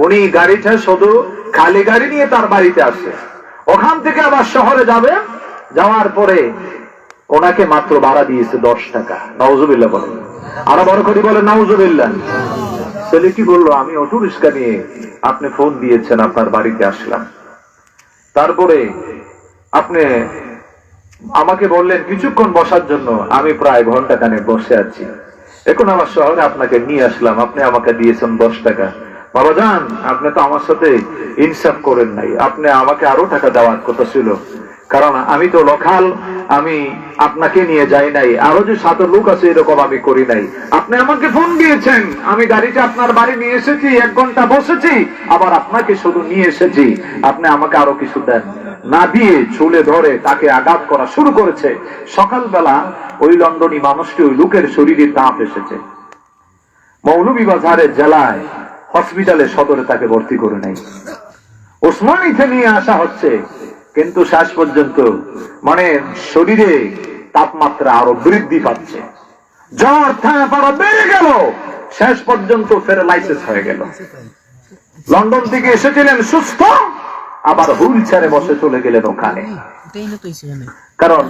উনি গাড়িটা শুধু খালি গাড়ি নিয়ে তার বাড়িতে আসে, ওখান থেকে আবার শহরে যাবে, যাওয়ার পরে ওনাকে মাত্র ভাড়া দিয়েছে 10 টাকা। নাউজুবিল্লাহ বলেন, আরো বড় করে বলেন নাউজুবিল্লাহ। ছেলে কি বললো, আমি অটো রিক্সা নিয়ে আপনি ফোন দিয়েছেন, আপনার বাড়িতে আসলাম, তারপরে আপনি আমাকে বললেন কিছুক্ষণ বসার জন্য, আমি প্রায় ঘন্টাখানেক বসে আছি, এখন আমার শহরে আপনাকে নিয়ে আসলাম, আপনি আমাকে দিয়েছেন 10 টাকা। বাবা যান, আপনি তো আমার সাথে ইনসাফ করেন নাই, আপনি আমাকে আরো টাকা দেওয়ার কথা ছিল, কারণ আমি তো লোকাল, আমি আপনাকে নিয়ে যাই নাই, আরো যে 7 লোক আছে এরকম আমি করি নাই। আপনি আমাকে ফোন দিয়েছেন, আমি গাড়িটা আপনার বাড়ি নিয়ে এসেছি, 1 ঘন্টা বসেছি, আবার আপনাকে শুধু নিয়ে এসেছি, আপনি আমাকে আরো কিছু দেন না দিয়ে চুলে ধরে তাকে আঘাত করা শুরু করেছে। সকালবেলা ওই লন্ডনী মানুষটি, ওই লোকের শরীরে তাপ এসেছে, মৌলভীবাজারের জেলায় হসপিটালে সদরে তাকে ভর্তি করে নেই, ওসমানীতে নিয়ে আসা হচ্ছে, কিন্তু শেষ পর্যন্ত মানে শরীরে তাপমাত্রা আরো বৃদ্ধি পাচ্ছে, জ্বর তাপ আরো বেড়ে গেল, শেষ পর্যন্ত প্যারালাইসিস হয়ে গেল। লন্ডন থেকে এসেছিলেন সুস্থ, আবার হুইল চেয়ারে বসে চলে গেলেন ওখানে, কারণ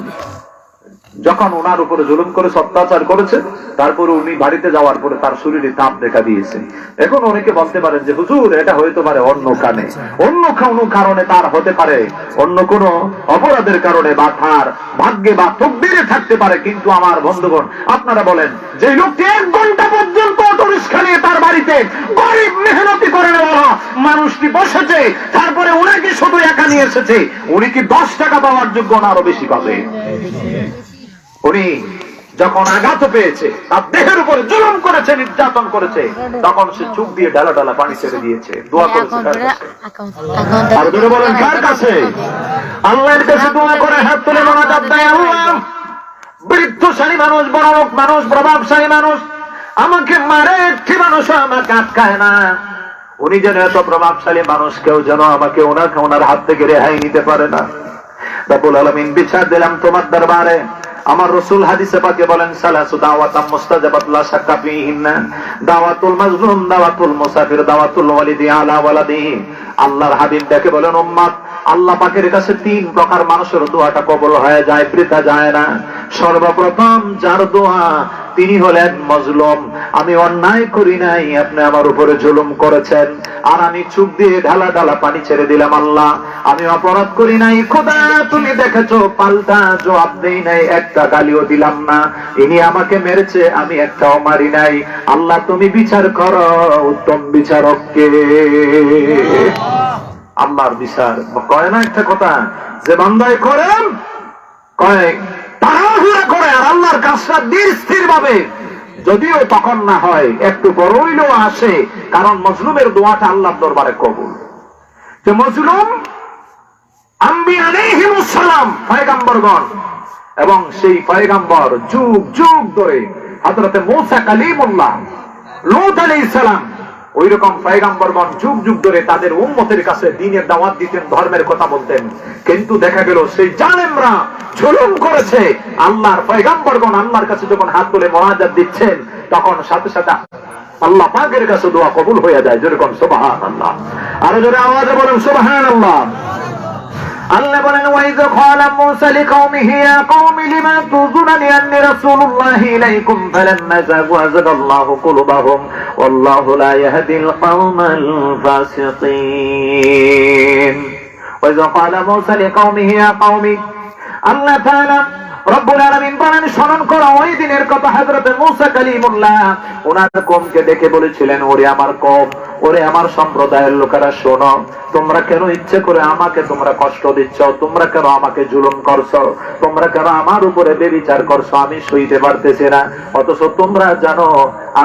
যখন ওনার উপরে জুলুম করেছে, অত্যাচার করেছে, তারপরে উনি বাড়িতে যাওয়ার পরে তার শরীরে তাপ দেখা দিয়েছে। এখন অনেকে বলতে পারেন যে হুজুর এটা হইতে পারে অন্য কানে, অন্য কোনো কারণে তার হতে পারে, অন্য কোনো অপরাধের কারণে বা তার ভাগ্যে বা তকদিরে থাকতে পারে। কিন্তু আমার বন্ধুগণ, আপনারা বলেন যে লোকটি 1 ঘন্টা পর্যন্ত অটোরিক্সা নিয়ে তার বাড়িতে গরিব মেহনতি করে নেওয়া মানুষটি বসেছে, তারপরে ওনাকে শুধু একা নিয়ে এসেছে, উনি কি 10 টাকা পাওয়ার যোগ্য না আরো বেশি পাবে? উনি যখন আঘাত পেয়েছে, তার দেহের উপরে জুলুম করেছে, নির্যাতন করেছে, তখন সে চুপ দিয়ে ডালা ডালা পানি ছেড়ে দিয়েছে, দোয়া করেছে কার কাছে? আর ধরে বলেন কার কাছে? আল্লাহর কাছে দোয়া করে হাত তুলে মোনাজাত দেয়, আল্লাহ বৃদ্ধশালী মানুষ, বড় লোক মানুষ, প্রভাবশালী মানুষ আমাকে মারে, একটি মানুষ আমাকে আটকায় না। উনি যেন এত প্রভাবশালী মানুষ, কেউ যেন আমাকে ওনার হাত থেকে রেহাই নিতে পারে না। রব্বুল আলামিন বিচার দিলাম তোমার দরবারে। আমার রাসূল হাদিসে পাকে বলেন সালাসু দাওয়াতাম মুস্তাজাবাত লা শাক্কা ফীহিন্না, দাওয়াতুল মাজলুম, দাওয়াতুল মুসাফির, দাওয়াতুল ওয়ালিদি আলা ওয়ালাদিহি। আল্লাহর হাবিব ডেকে বলেন উম্মত, আল্লাহ পাকের কাছে 3 প্রকার মানুষের দোয়াটা কবুল হয়ে যায়, বৃথা যায় না। সর্বপ্রথম যার দোয়া, তিনি হলেন মজলুম। আমি অন্যায় করি নাই, আপনি আমার উপরে জুলুম করেছেন, আর আমি চুপ দিয়ে ঢালা ঢালা পানি ছেড়ে দিলাম। আল্লাহ আমি অপরাধ করি নাই, খোদা তুমি দেখেছো, পাল্টা জবাব দেই নাই, একটা গালিও দিলাম না। ইনি আমাকে মেরেছে, আমি একটাও মারি নাই। আল্লাহ তুমি বিচার করো, উত্তম বিচারক কে? আল্লাহর বিচার কয় না একটা কথা, যে বান্দায় করেন কয় তাড়াহুড়া করে আর আল্লাহর কাজটা ধীর স্থির ভাবে, যদিও তখন না হয় একটু বড়ইলেও আসে, কারণ মজলুমের দোয়াটা আল্লাহর দরবারে কবুল। যে মজলুম আম্বিয়া আলাইহিমুস সালাম পয়গম্বরগণ, এবং সেই পয়গম্বর যুগ যুগ ধরে হযরতে মূসা কালিমুল্লাহ, লূত আলাইহিস সালাম, ওই রকম পয়গম্বরগণ যুগ যুগ ধরে তাদের উম্মতের কাছে দ্বীনের দাওয়াত দিতেন, ধর্মের কথা বলতেন। কিন্তু দেখা গেল সেই জালেমরা জুলুম করেছে। আল্লাহর পয়গম্বরগণ আল্লাহর কাছে যখন হাত তুলে মুনাজাত দিচ্ছেন, তখন সাথে সাথে আল্লাহ পাকের কাছে দোয়া কবুল হয়ে যায়। যেরকম সুবহানাল্লাহ, আরো জোরে আওয়াজে বলেন সুবহানাল্লাহ। আল্লাহ বলেন ওয়াইয ক্বালা মূসা লিকাওমিহি ইয়া কওমি লিমা তুযুনানি আন্নী রাসূলুল্লাহি ইলাইকুম ফালাম্মা যাগু আযাগাল্লাহু কুলুবাহুম ওয়াল্লাহু লা ইয়াহদিল কওমাল ফাসিকিন। ওয়াইয ক্বালা মূসা লিকাওমিহি ইয়া কওমি, আল্লাহ তাআলা রব্বুল আলামিন বলেন স্মরণ করো ওই দিনের কথা, হযরত মূসা কালিমুল্লাহ ওনার কওমকে ডেকে বলেছিলেন, ওরে আমার কওম, ওরে আমার সম্প্রদায়ের লোকেরা শোনো, তোমরা কেন ইচ্ছে করে আমাকে তোমরা কষ্ট দিচ্ছ, তোমরা কেন আমাকে জুলুম করছো, তোমরা কেন আমার উপরে বেবিচার করছো, আমি সইতে পারতেছি না। অথচ তোমরা জানো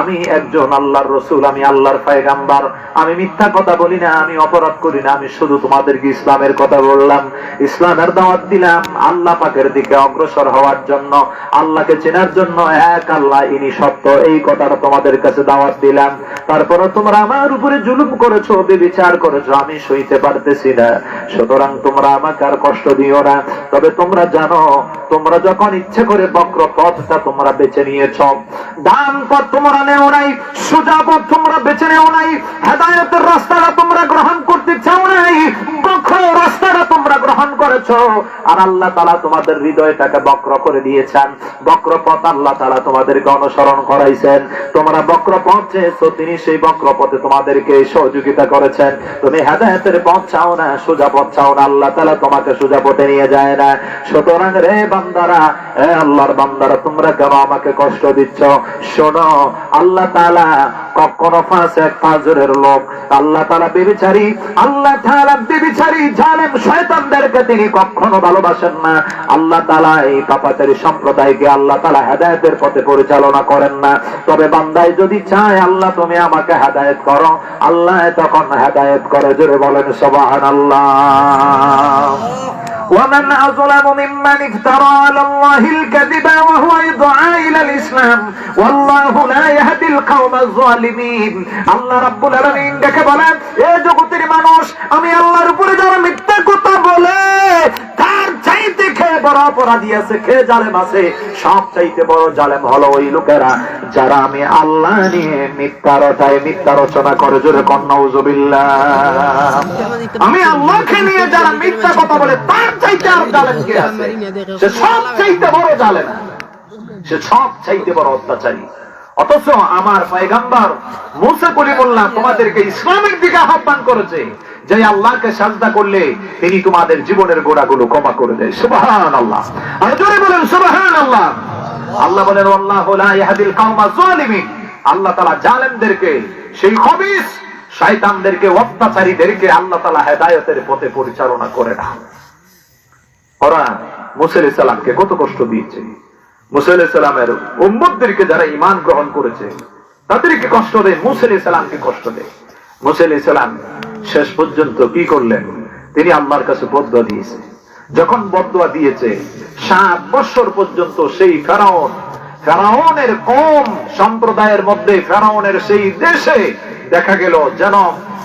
আমি একজন আল্লাহর রাসূল, আমি আল্লাহর পয়গম্বর, আমি মিথ্যা কথা বলি না, আমি অপরাধ করি না, আমি শুধু তোমাদেরকে ইসলামের কথা বললাম, ইসলামের দাওয়াত দিলাম, আল্লাহ পাকের দিকে অগ্রসর হওয়ার জন্য, আল্লাহকে চেনার জন্য, এক আল্লাহ ইনি সত্য, এই কথাটা তোমাদের কাছে দাওয়াত দিলাম। তারপরে তোমরা আমার উপরে জুলুম করেছো, বেবিচার করেছো, আমি সইতে পারতেছি না। সুতরাং তোমরা আমাকে আর কষ্ট দিও না। তবে তোমরা জানো, তোমরা যখন ইচ্ছে করে বক্র পথটা তোমরা বেছে নিয়েছ, ডান পথ তোমরা নেও নাই, সোজা পথ তোমরা বেছে নেও নাই, হেদায়েতের রাস্তাটা তোমরা গ্রহণ করতে চাও নাই, বক্র রাস্তাটা তোমরা গ্রহণ করেছো। আর আল্লাহ তাআলা তোমাদের হৃদয়টাকে বক্র করে দিয়েছেন, বক্র পথ আল্লাহ তাআলা তোমাদেরকে অনুসরণ করাইছেন। তোমরা বক্র পথ চেয়েছো, তিনি সেই বক্র পথে তোমাদেরকে সহযোগিতা করেছেন। তুমি হেদায়েতের পথ চাও না, সোজা পথ চাও না, আল্লাহ তাআলা তোমাকে সোজা পথে নিয়ে যায় না। সুতরাং রে বান্দারা, এ আল্লাহর বান্দারা, তোমরা কেন আমাকে কষ্ট দিচ্ছ? শোনো, আল্লাহ তাআলা কখনো ফাসিক ফাজরের লোক, আল্লাহ তাআলা বেবিচারী, আল্লাহ তাআলা বেবিচারী জালেম শয়তানদেরকে তিনি কখনো ভালোবাসেন না। আল্লাহ তাআলা এই পাপাচারী সম্প্রদায়কে আল্লাহ তাআলা হেদায়েতের পথে পরিচালনা করেন না। তবে বান্দায় যদি চায় আল্লাহ তুমি আমাকে হেদায়েত করো, আল্লাহ তখন হেদায়েত করে। জোরে বলেন সুবহানাল্লাহ। ومن أظلم ممن افترى على الله الكذب وهو يدعى إلى الإسلام والله لا يهدي القوم الظالمين। আল্লাহ রাব্বুল আলামিন দেখে বলেন, এই জগতের মানুষ, আমি আল্লাহর উপরে যারা মিথ্যা কথা বলে, তার চাইতে বড় অপরাধী আছে, কে জালেম আছে, সব চাইতে বড় জালেম হলো ওই লোকেরা যারা আমি আল্লাহ নিয়ে মিথ্যা রটায়, মিথ্যা রচনা করে। জোরে কন নাউযুবিল্লাহ। আমি আল্লাহকে নিয়ে যারা মিথ্যা কথা বলে তার চাইতে আর জালেম কে আছে? সে সব চাইতে বড় জালেম, সে সব চাইতে বড় অত্যাচারী। অথচ আমার পয়গম্বর মুসা কলিমুল্লাহ তোমাদেরকে ইসলামের দিকে আহ্বান করেছে যে আল্লাহকে সাজদা করলে তিনি তোমাদের জীবনের গোড়াগুলো ক্ষমা করে দেয়। সুবহানাল্লাহ। আর জোরে বলেন সুবহানাল্লাহ। আল্লাহ বলেন আল্লাহু লা ইয়াহদিল কওমাজ জালিমিন। আল্লাহ তাআলা জালেমদেরকে, সেই খবিস শয়তানদেরকে, অত্যাচারীদেরকে আল্লাহ তাআলা হেদায়েতের পথে পরিচালনা করে না। ওরা মুসা আলাইহিস সালামকে কত কষ্ট দিয়েছে। মুসা আলাইহিস সালামের উম্মতদেরকে যারা ঈমান গ্রহণ করেছে তাদেরকে কষ্ট দেয়, মুসা আলাইহিস সালামকে কষ্ট দেয়। মুসা আলাইহিস সালাম শেষ পর্যন্ত কি করলেন? তিনি আল্লাহর কাছে বদদুয়া দিয়েছে। যখন বদদুয়া দিয়েছে 7 বছর পর্যন্ত সেই ফেরাউনের কওম সম্প্রদায়ের মধ্যে, ফেরাউনের সেই দেশে দেখা গেল যেন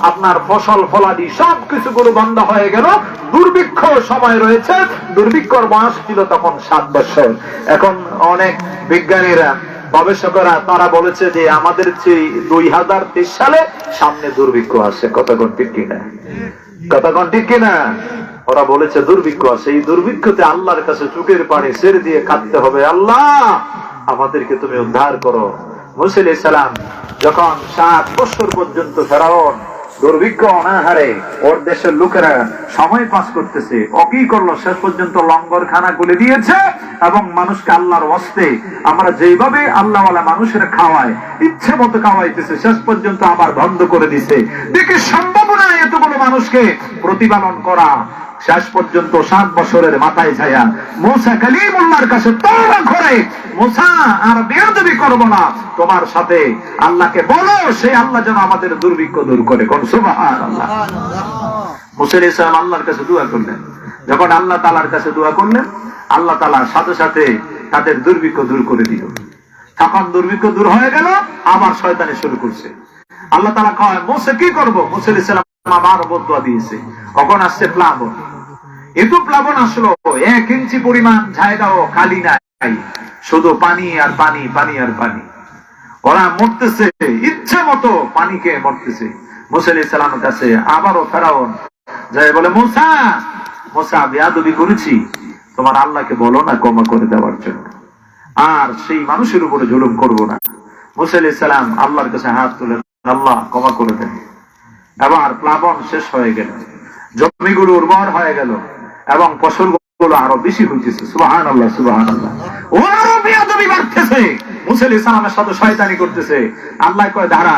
আপনার ফসল ফলাদি সবকিছুগুলো বন্ধ হয়ে গেল। দুর্ভিক্ষ সময় রয়েছে, দুর্ভিক্ষর বয়স ছিল তখন 7 বছর। এখন অনেক বিজ্ঞানীরা, গবেষকরা তারা বলেছে যে আমাদের চেয়ে 2023 সালে সামনে দুর্ভিক্ষ আসে। কতক্ষণ ঠিক কিনা? কতক্ষণ ঠিক কিনা? ওরা বলেছে দুর্ভিক্ষ আসে। এই দুর্ভিক্ষতে আল্লাহর কাছে চোখের পানি ছেড়ে দিয়ে কাঁদতে হবে, আল্লাহ আমাদেরকে তুমি উদ্ধার করো। মুসা আলাইহিস সালাম যখন 7 বছর পর্যন্ত ফেরাউন দুর্ভিক্ষ অনাহারে ওর দেশের লোকেরা সময় পাস করতেছে, ও কি করলো? শেষ পর্যন্ত লঙ্গরখানা খুলে দিয়েছে এবং মানুষকে আল্লাহর ওয়াস্তে আমরা যেভাবে আল্লাহওয়ালা মানুষের খাওয়ায় ইচ্ছে মতো খাওয়াইতেছে, শেষ পর্যন্ত আবার বন্ধ করে দিছে। দেখে সম্ভব না এতগুলো মানুষকে প্রতিপালন করা। শেষ পর্যন্ত 7 বছরের মাথায় ছায়া মুসা কালিমুল্লাহর কাছে তওবা করে, মুসা আর বেয়াদবি করব না, তোমার সাথে আল্লাহকে বলো সেই আল্লাহ যেন আমাদের দুর্ভিক্ষ দূর করে। কোন সুবহানাল্লাহ। মুসা আলাইহিস সালাম আল্লাহর কাছে দোয়া করলেন। যখন আল্লাহ তাআলার কাছে দোয়া করলেন, আল্লাহ তাআলা সাথে সাথে তাদের দুর্ভিক্ষ দূর করে দিল। তখন দুর্ভিক্ষ দূর হয়ে গেল, আবার শয়তানি শুরু করছে। আল্লাহ তাআলা কয় মুসা কি করব? মুসা আলাইহিস সালাম আবার বদদুয়া দিয়েছে। কখন আসছে প্লাবন। এত প্লাবন আসলো 1 ইঞ্চি পরিমাণ জায়গাও খালি নাই, শুধু পানি আর পানি, পানি আর পানি। ওরা মরতেছে, ইচ্ছে মতো পানি খেয়ে মরতেছে। মুসা আলাইহিস সালামের কাছে আবারও ফেরাউন যায় বলে, মুসা মুসা বেয়াদবি করেছি, তোমার আল্লাহকে বলো না ক্ষমা করে দেওয়ার জন্য, আর সেই মানুষের উপরে জুলুম করব না। মুসা আলাইহিস সালাম আল্লাহর কাছে হাত তুলে, আল্লাহ ক্ষমা করে দেন। আবার প্লাবন শেষ হয়ে গেল, জমিগুলো উর্বর হয়ে গেল এবং ফসলগুলো আরো বেশি হইতেছে। সুবহানাল্লাহ সুবহানাল্লাহ। ওরাও বেয়াদবি করতেছে, মুসা আলাইহিস সালামের সাথে শয়তানি করতেছে। আল্লাহ কয় দাঁড়া,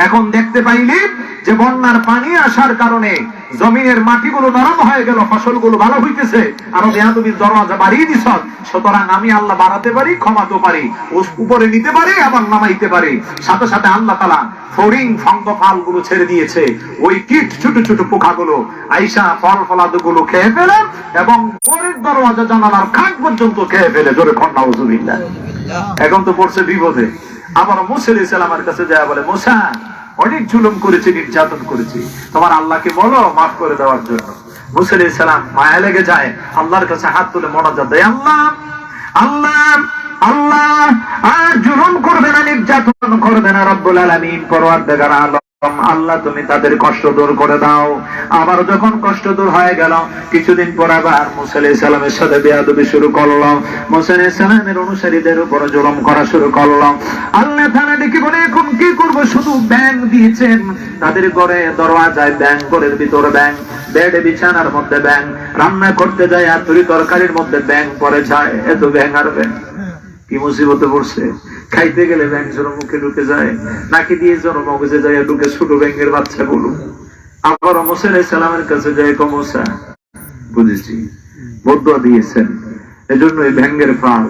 এখন দেখতে পাইলি যে বন্যার পানি আসার কারণে জমিনের মাটিগুলো নরম হয়ে গেল, ফসলগুলো ভালো হইতেছে, আরো বেয়াদবির দরজা বাড়িয়ে দিছ। সুতরাং আমি আল্লাহ বাড়াতে পারি, ক্ষমাতে পারি, উপরে নিতে পারি আবার নামাইতে পারি। সাথে সাথে আল্লাহ তাআলা ফড়িং ফল গুলো ছেড়ে দিয়েছে। ওই কীট ছোট ছোট পোকাগুলো আইসা ফল ফলাদগুলো খেয়ে ফেলে এবং পরের দরজা জানালার কাঠ পর্যন্ত খেয়ে ফেলে। জোরে কন নাউযুবিল্লাহ। এখন তো পড়ছে বিপদে। আবার মুসা আলাইহিস সালামের কাছে যায় বলে, মুসা অনেক জুলুম করেছি, নির্যাতন করেছি, তোমার আল্লাহকে বলো মাফ করে দেওয়ার জন্য। মুসা আলাইহিস সালাম মায়া লেগে যায়, আল্লাহর কাছে হাত তুলে মোনাজাত দেয়, আল্লাহ আল্লাহ আল্লাহ আর জুলুম করবে না, নির্যাতন করবে না রব্বুল আলামিন, পরওয়ারদিগার আলম আল্লাহ তুমি তাদের কষ্ট দূর করে দাও। আবার যখন কষ্ট দূর হয়ে গেল, কিছুদিন পর আবার মুসা আলাইহিস সালামের সাথে বেয়াদবি শুরু করলো। মুসা আলাইহিস সালামের অনুসারীদের উপর জুলুম করা শুরু করলো। আল্লাহ তাআলা ডেকে বলে, এখন কি করব? শুধু ব্যাং দিয়েছেন তাদের ঘরে, দরওয়াজায় ব্যাং, ঘরের ভিতরে ব্যাং, বেডে বিছানার মধ্যে ব্যাং, রান্না করতে যায় আর তরি তরকারির মধ্যে ব্যাং পড়ে যায়। এত ব্যাং আর ব্যাং, কি মুসিবতে পড়ছে। খাইতে গেলে ব্যাং যেন মুখে ঢুকে যায়, নাকি দিয়ে যেন মগজে যায় ঢুকে ছোট ব্যাঙের বাচ্চাগুলো। আবার মুসা আলাইহিস সালামের কাছে যায়, মুসা বুঝেছি বদদুয়া দিয়েছেন, এজন্য এই ব্যাঙের প্রাণ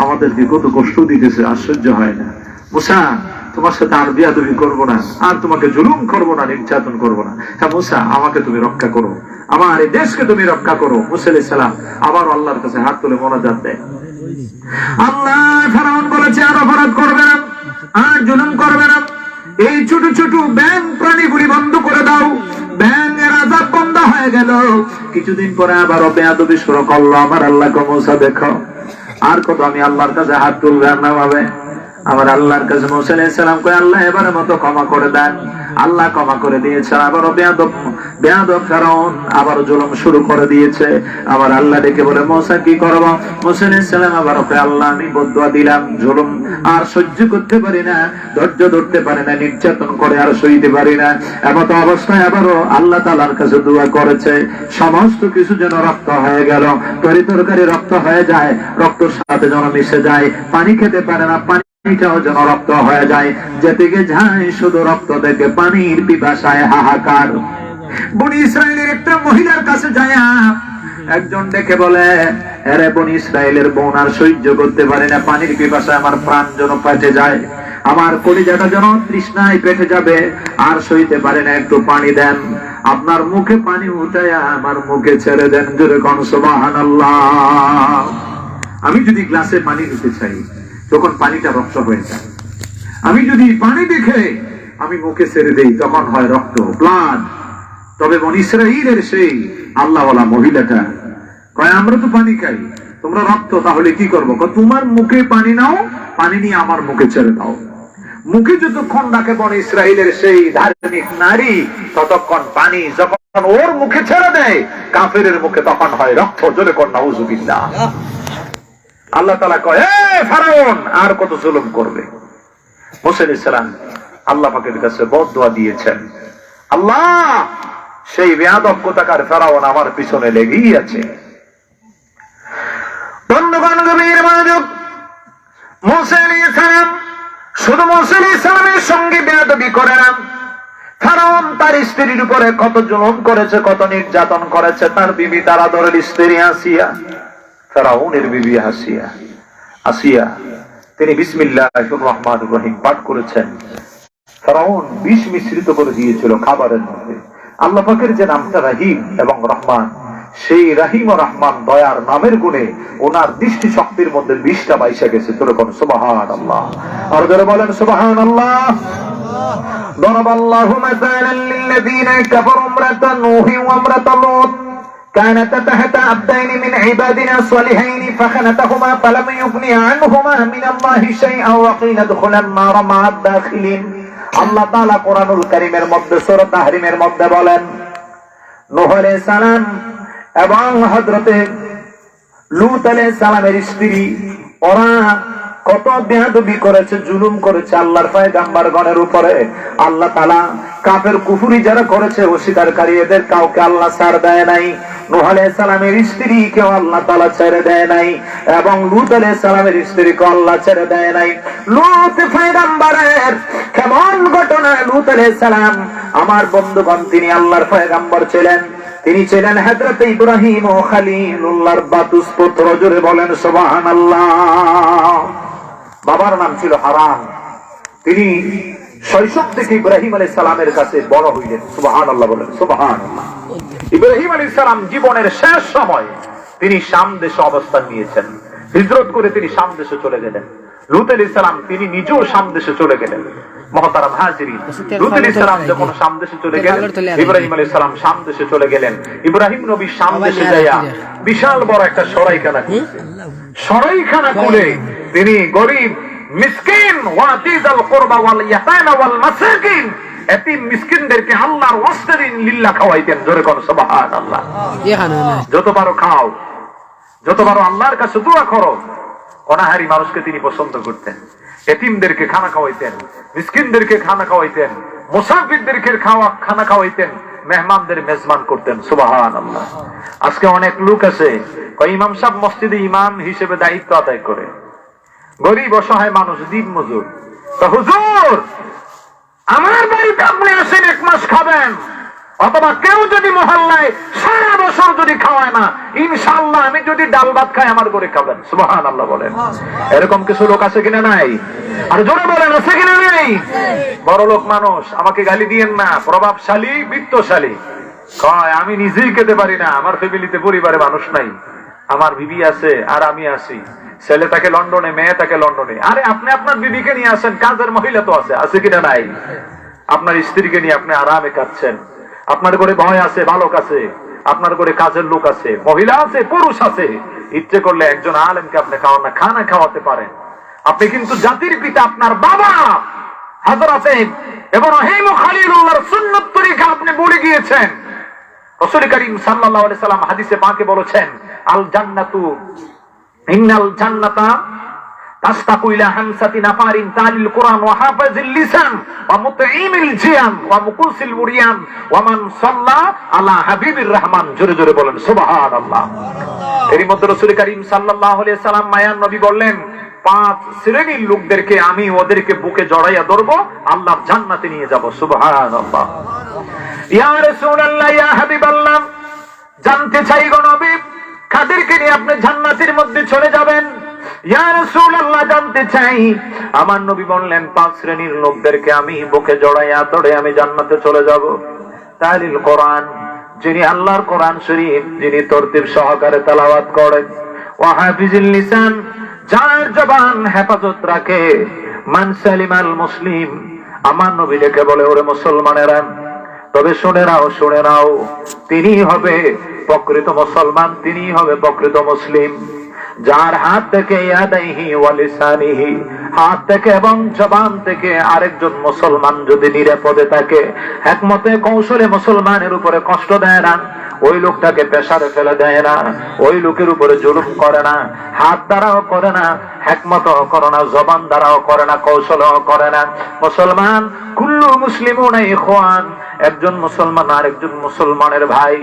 আমাদেরকে কত কষ্ট দিতেছে, আশ্চর্য হয় না। মুসা তোমার সাথে আর বেয়াদবি করবো না, আর তোমাকে জুলুম করবো না, নির্যাতন করবো না। হ্যাঁ মুসা আমাকে তুমি রক্ষা করো, আমার এই দেশকে তুমি রক্ষা করো। মুসা আলাইহিস সালাম আবার আল্লাহর কাছে হাত তুলে মোনাজাত দেয়। আল্লাহ ফেরাউন বলেছে আর অপরাধ করবে না, আর জুলুম করবে না, এই ছোট ছোট ব্যাঙ প্রাণীগুলি বন্ধ করে দাও, ব্যাঙের আযাব বন্ধ হয়ে গেল। কিছুদিন পরে আবারও বেয়াদবি শুরু করলো। আমার আল্লাহকে মুসা দেখো, আর কত আমি আল্লাহর কাছে হাত তুলবে না ভাবে। আমার আল্লাহর কাছে মুসা আলাইহিস সালাম কয়, আল্লাহ এবারের মতো ক্ষমা করে দেন। আল্লাহ ক্ষমা করে দিয়েছে। আবারও বেয়াদব ফেরাউন আবারও জুলুম শুরু করে দিয়েছে। আমার আল্লাহ ডেকে বলে, মুসা কি করব? মুসা আলাইহিস সালাম আবারও কয়, আল্লাহ আমি বদদুয়া দিলাম, জুলুম আর সহ্য করতে পারি না, ধৈর্য ধরতে পারি না, নির্যাতন করে আর সইতে পারি না। এমত অবস্থায় আবারও আল্লাহ তাআলার কাছে দোয়া করেছে, সমস্ত কিছু যেন রক্ত হয়ে গেল, তরকারি রক্ত হয়ে যায়, রক্তের সাথে যেন মিশে যায়, পানি খেতে পারে না, পানিটাও যেন রক্ত হয়ে যায়, যেদিকে যায় শুধু রক্ত দেখে পানির পিপাসায় হাহাকার। বনি ইসরায়েলের একটা মহিলার কাছে যায়, একজন ডেকে বলে, আরে বনি ইসরায়েলের বোন আর সহ্য করতে পারে না, পানির পিপাসায় আমার প্রাণ যেন পেটে যায়, আমার কলিজাটা যেন তৃষ্ণায় পেটে যাবে, আর সইতে পারে না, একটু পানি দেন, আপনার মুখে পানি উঠায়া আমার মুখে ছেড়ে দেন। জোরে কোন সুবহানাল্লাহ। আমি যদি গ্লাসে পানি দিতে চাই, তখন পানিটা রক্ত হয়ে যায়। আমি যদি পানি দেখে আমি মুখে ছেড়ে দেই, তখন হয় রক্ত, ব্লাড। তবে বনি ইসরাইলের সেই আল্লাহওয়ালা মহিলাটা কয়, আমরা তো পানি খাই, তোমরা রক্ত, তাহলে কি করবো? তোমার মুখে পানি নাও, পানি নিয়ে আমার মুখে ছেড়ে দাও। মুখে যতক্ষণ ডাকে বনি ইসরাইলের সেই ধার্মিক নারী, ততক্ষণ পানি, যখন ওর মুখে ছেড়ে দেয় কাফেরের মুখে, তখন হয় রক্ত। জোরে কর নাউযুবিল্লাহ। আল্লাহ তাআলা কয়, এ ফেরাউন আর কত জুলুম করবে? মুসা আলাইহিস সালাম আল্লাহ পাকের কাছে বদদুয়া দিয়েছেন, আল্লাহ সেই বেয়াদব কোথাকার ফেরাউন আমার পিছনে লেগেই আছে। বন্ধুগণ, গভীর মনোযোগ। মুসা আলাইহিস সালাম শুধু মুসা আলাইহিস সালামের সঙ্গে বেয়াদবি করে না, ফেরাউন তার স্ত্রীর উপরে কত জুলুম করেছে, কত নির্যাতন করেছে। তার বিবি, তার আদরের স্ত্রী আসিয়া, ফেরাউনের বিবি আসিয়া তিনি বিসমিল্লাহির রহমানির রহিম পাঠ করেছেন। ফেরাউন বিষ মিশ্রিত করে দিয়েছিল খাবারের মধ্যে। আল্লাহ পাকের যে নামটা রহিম এবং রহমান, সেই রহিম ও রহমান দয়ার নামের গুণে ওনার দৃষ্টি শক্তির মধ্যে বিষটা বাইসা গেছে। তোরকম সুবহানাল্লাহ। আর যারা বলেন সুবহানাল্লাহ। ضرب الله مثلا للذين كفروا امرأة نوح وامرأة لوط كانتا تحت عبدين من عبادنا الصالحين فخنتهما فلم يغنيا عنهما من الله شيئا وقيل ادخلا النار مع الداخلين। আল্লাহ তাআলা কোরআনুল কারীমের মধ্যে সূরা তাহরিমের মধ্যে বলেন, নূহ আলাইহিস সালাম এবং হযরতে লূত আলাইহিস সালামের স্ত্রী, ওরা কত বেয়াদবি করেছে, জুলুম করেছে আল্লাহর পয়গম্বরগণের উপরে। আল্লাহ তাআলা কাফের কুফরি যারা করেছে, অস্বীকারী, এদের কাউকে আল্লাহ ছাড় দেয় নাই। নূহ আলাইহিস সালামের স্ত্রীকেও আল্লাহ তাআলা ছেড়ে দেয় নাই, এবং লূত আলাইহিস সালামের স্ত্রীকে আল্লাহ ছেড়ে দেয় নাই। লূত পয়গম্বরের কেমন ঘটনা! লূত আলাইহিস সালাম আমার বন্ধুগণ, তিনি আল্লাহর পয়গম্বর ছিলেন, তিনি ছিলেন হযরত ইব্রাহিম ও খলিলুল্লাহর বাতুস পুত্র। জোরে বলেন সুবহানাল্লাহ। বাবার নাম ছিল হারান। তিনি শৈশব থেকে ইব্রাহিম আলাইহিস সালামের কাছে বড় হইলেন। সুবহানাল্লাহ বলেন সুবহানাল্লাহ। ইব্রাহিম আলাইহিস সালাম জীবনের শেষ সময় তিনি শাম দেশে অবস্থান নিয়েছেন। হিজরত করে তিনি শাম দেশে চলে গেলেন। লূত আলাইহিস সালাম তিনি নিজেও শাম দেশে চলে গেলেন। মহতারাম হাজিরিন, লূত আলাইহিস সালাম যখন শাম দেশে চলে গেলেন, ইব্রাহিম আলাইহিস সালাম শাম দেশে চলে গেলেন। ইব্রাহিম নবী শাম দেশে যাইয়া বিশাল বড় একটা সরাইখানা খুলছেন। সরাইখানা খুলে তিনি গরিব, মিসকিন, ওয়াতিজাল কুরবা ওয়াল ইয়াতামা ওয়াল মাসাকিন, এতিম মিসকিনদেরকে আল্লাহর ওয়াস্তে লিল্লাহ খাওয়াইতেন। জোরে কোন সুবহানাল্লাহ। যত পারো খাও, যত পারো আল্লাহর কাছে দোয়া করো। অনাহারি মানুষকে তিনি পছন্দ করতেন। এতিমদেরকে খানা খাওয়াইতেন, মিসকিনদেরকে খানা খাওয়াইতেন, মুসাফিরদেরকে খানা খাওয়াইতেন, মেহমানদের মেজবান করতেন। সুবহানাল্লাহ। আজকে অনেক লোক আছে, ইমাম সাহেব মসজিদে ইমাম হিসেবে দায়িত্ব আদায় করে, গরিব অসহায় মানুষ, দিন মজুর। তো হুজুর, আমার বাড়িতে আপনি আসেন, 1 মাস খাবেন, অথবা কেউ যদি মহল্লায় সারা বছর যদি খাওয়ায় না, ইনশাআল্লাহ আমি যদি ডাল ভাত খাই আমার ঘরে খাবেন। সুবহানাল্লাহ বলেন। এরকম কিছু লোক আছে কিনা নাই? আর জোরে বলেন, আছে কিনা নাই? বড় লোক মানুষ, আমাকে গালি দিয়েন না, প্রভাবশালী, বিত্তশালী, কয় আমি নিজেই খেতে পারি না, আমার ফ্যামিলিতে পরিবারে মানুষ নাই, আমার বিবি আছে আর আমি আছি, ছেলে থাকে লন্ডনে, মেয়ে থাকে লন্ডনে। আরে আপনি আপনার বিবিকে নিয়ে আসেন, কাজের মহিলা তো আছে কিনা নাই? আপনার স্ত্রীকে নিয়ে আপনি আরামে কাটছেন, আপনার ঘরে ভয় আছে, বালক আছে, আপনার ঘরে কাজের লোক আছে, মহিলা আছে, পুরুষ আছে, ইচ্ছে করলে একজন আলেমকে আপনি খানা খাওয়াতে পারেন। আপনি কিন্তু জাতির পিতা আপনার বাবা হযরতে ইব্রাহিম খলিলুল্লাহর সুন্নাত তরিকা আপনি ভুলে গিয়েছেন। রাসূল করিম সাল্লাল্লাহু আলাইহি সাল্লাম হাদিসে পাকে বলেছেন, আল জান্নাতু ইন্নাল জান্নাতা তাসতাকু ইলা হামসাতি নাফারিন তালিল কুরআন ওয়া হাফিজিল লিসান ওয়া মুতঈমিল জিয়ান ওয়া মুকুসিল মুরিয়ান ওয়া মান সাল্লা আলা হাবিবির রহমান। জোরে জোরে বলেন সুবহানাল্লাহ। এরই মধ্যে রাসূল করিম সাল্লাল্লাহু আলাইহি সাল্লাম মায়ান নবী বললেন, 5 শ্রেণীর লোকদেরকে আমি ওদেরকে বুকে জড়াইয়া ধরবো, আল্লাহর জান্নাতে নিয়ে যাব। সুবহানাল্লাহ। ইয়া রাসূলুল্লাহ, ইয়া হাবিবাল্লাহ, জানতে চাই গো নবী, কাদেরকে নিয়ে আপনি জান্নাতের মধ্যে চলে যাবেন? ইয়া রাসূলুল্লাহ, জানতে চাই। আমার নবী বললেন, 5 শ্রেণীর লোকদেরকে আমি বুকে জড়াইয়া ধরে আমি জান্নাতে চলে যাব। তালিল কোরআন, যিনি আল্লাহর কোরআন শরীফ যিনি তরতিব সহকারে তেলাওয়াত করেন, ওয়া হাফিজিল লিসান, যার জবান হেফাজত রাখে, মান সালিমাল মুসলিম। আমার নবী ডেকে বলে, ওরে মুসলমানেরা, তবে শুনে নাও, তিনি হবে প্রকৃত মুসলমান, তিনি হবে প্রকৃত মুসলিম, যার হাত থেকে ইয়াদাইহি ওয়া লিসানিহি, হাত থেকে এবং জবান থেকে আরেকজন মুসলমান যদি নিরাপদে থাকে, হিকমতে কৌশলে মুসলমানের উপরে কষ্ট দেয় না, ওই লোকটাকে পেশারে ফেলে দেয় না, ওই লোকের উপরে জুলুম করে না, হাত দ্বারাও করে না, হিকমতও করে না, জবান দ্বারাও করে না, কৌশলও করে না। মুসলমান কুল্লু মুসলিমুনা ইখওয়ান, একজন মুসলমান আরেকজন মুসলমানের ভাই,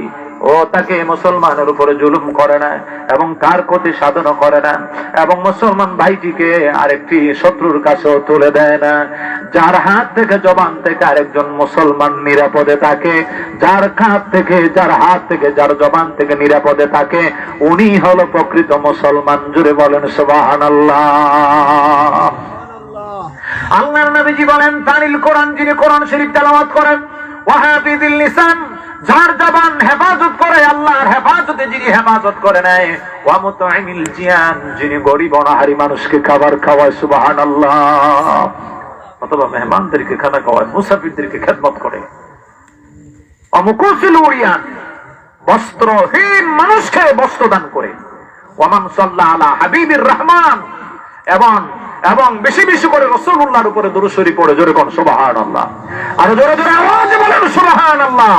ও তাকে মুসলমানের উপরে জুলুম করে না এবং তার ক্ষতি সাধন করে না, এবং মুসলমান ভাইটিকে আরেকটি শত্রুর কাছেও তুলে দেয় না। যার হাত থেকে জবান থেকে আরেকজন মুসলমান নিরাপদে থাকে, যার হাত থেকে যার জবান থেকে নিরাপদে থাকে, উনি হলো প্রকৃত মুসলমান। জুড়ে বলেন সুবহানাল্লাহ। আল্লাহর নবীজি বলেন, তালিল কোরআন, যিনি কোরআন শরীফ তেলাওয়াত করেন, ওয়া হাফিজিল লিসান, যার জবান হেফাজত করে, আল্লাহর হেফাজতে যিনি হেফাজত করে নেয়, ওয়া মুতঈমিল জিয়ান, যিনি গরিব অনাহারী মানুষকে খাবার খাওয়ায়। সুবহানাল্লাহ। অথবা মেহমানদেরকে খানা খাওয়ায়, মুসাফিরদেরকে খেদমত করে। ওয়া মুকুসিল মুরিয়ান, বস্ত্রহীন মানুষকে বস্ত্র দান করে। ওয়া মান সাল্লা আলা হাবিবির রহমান, এবং বেশি বেশি করে রাসূলুল্লাহর উপরে দুরূদ শরীফ পড়ে। জোরে কোন সুবহানাল্লাহ। আর জোরে জোরে আওয়াজে বলেন সুবহানাল্লাহ।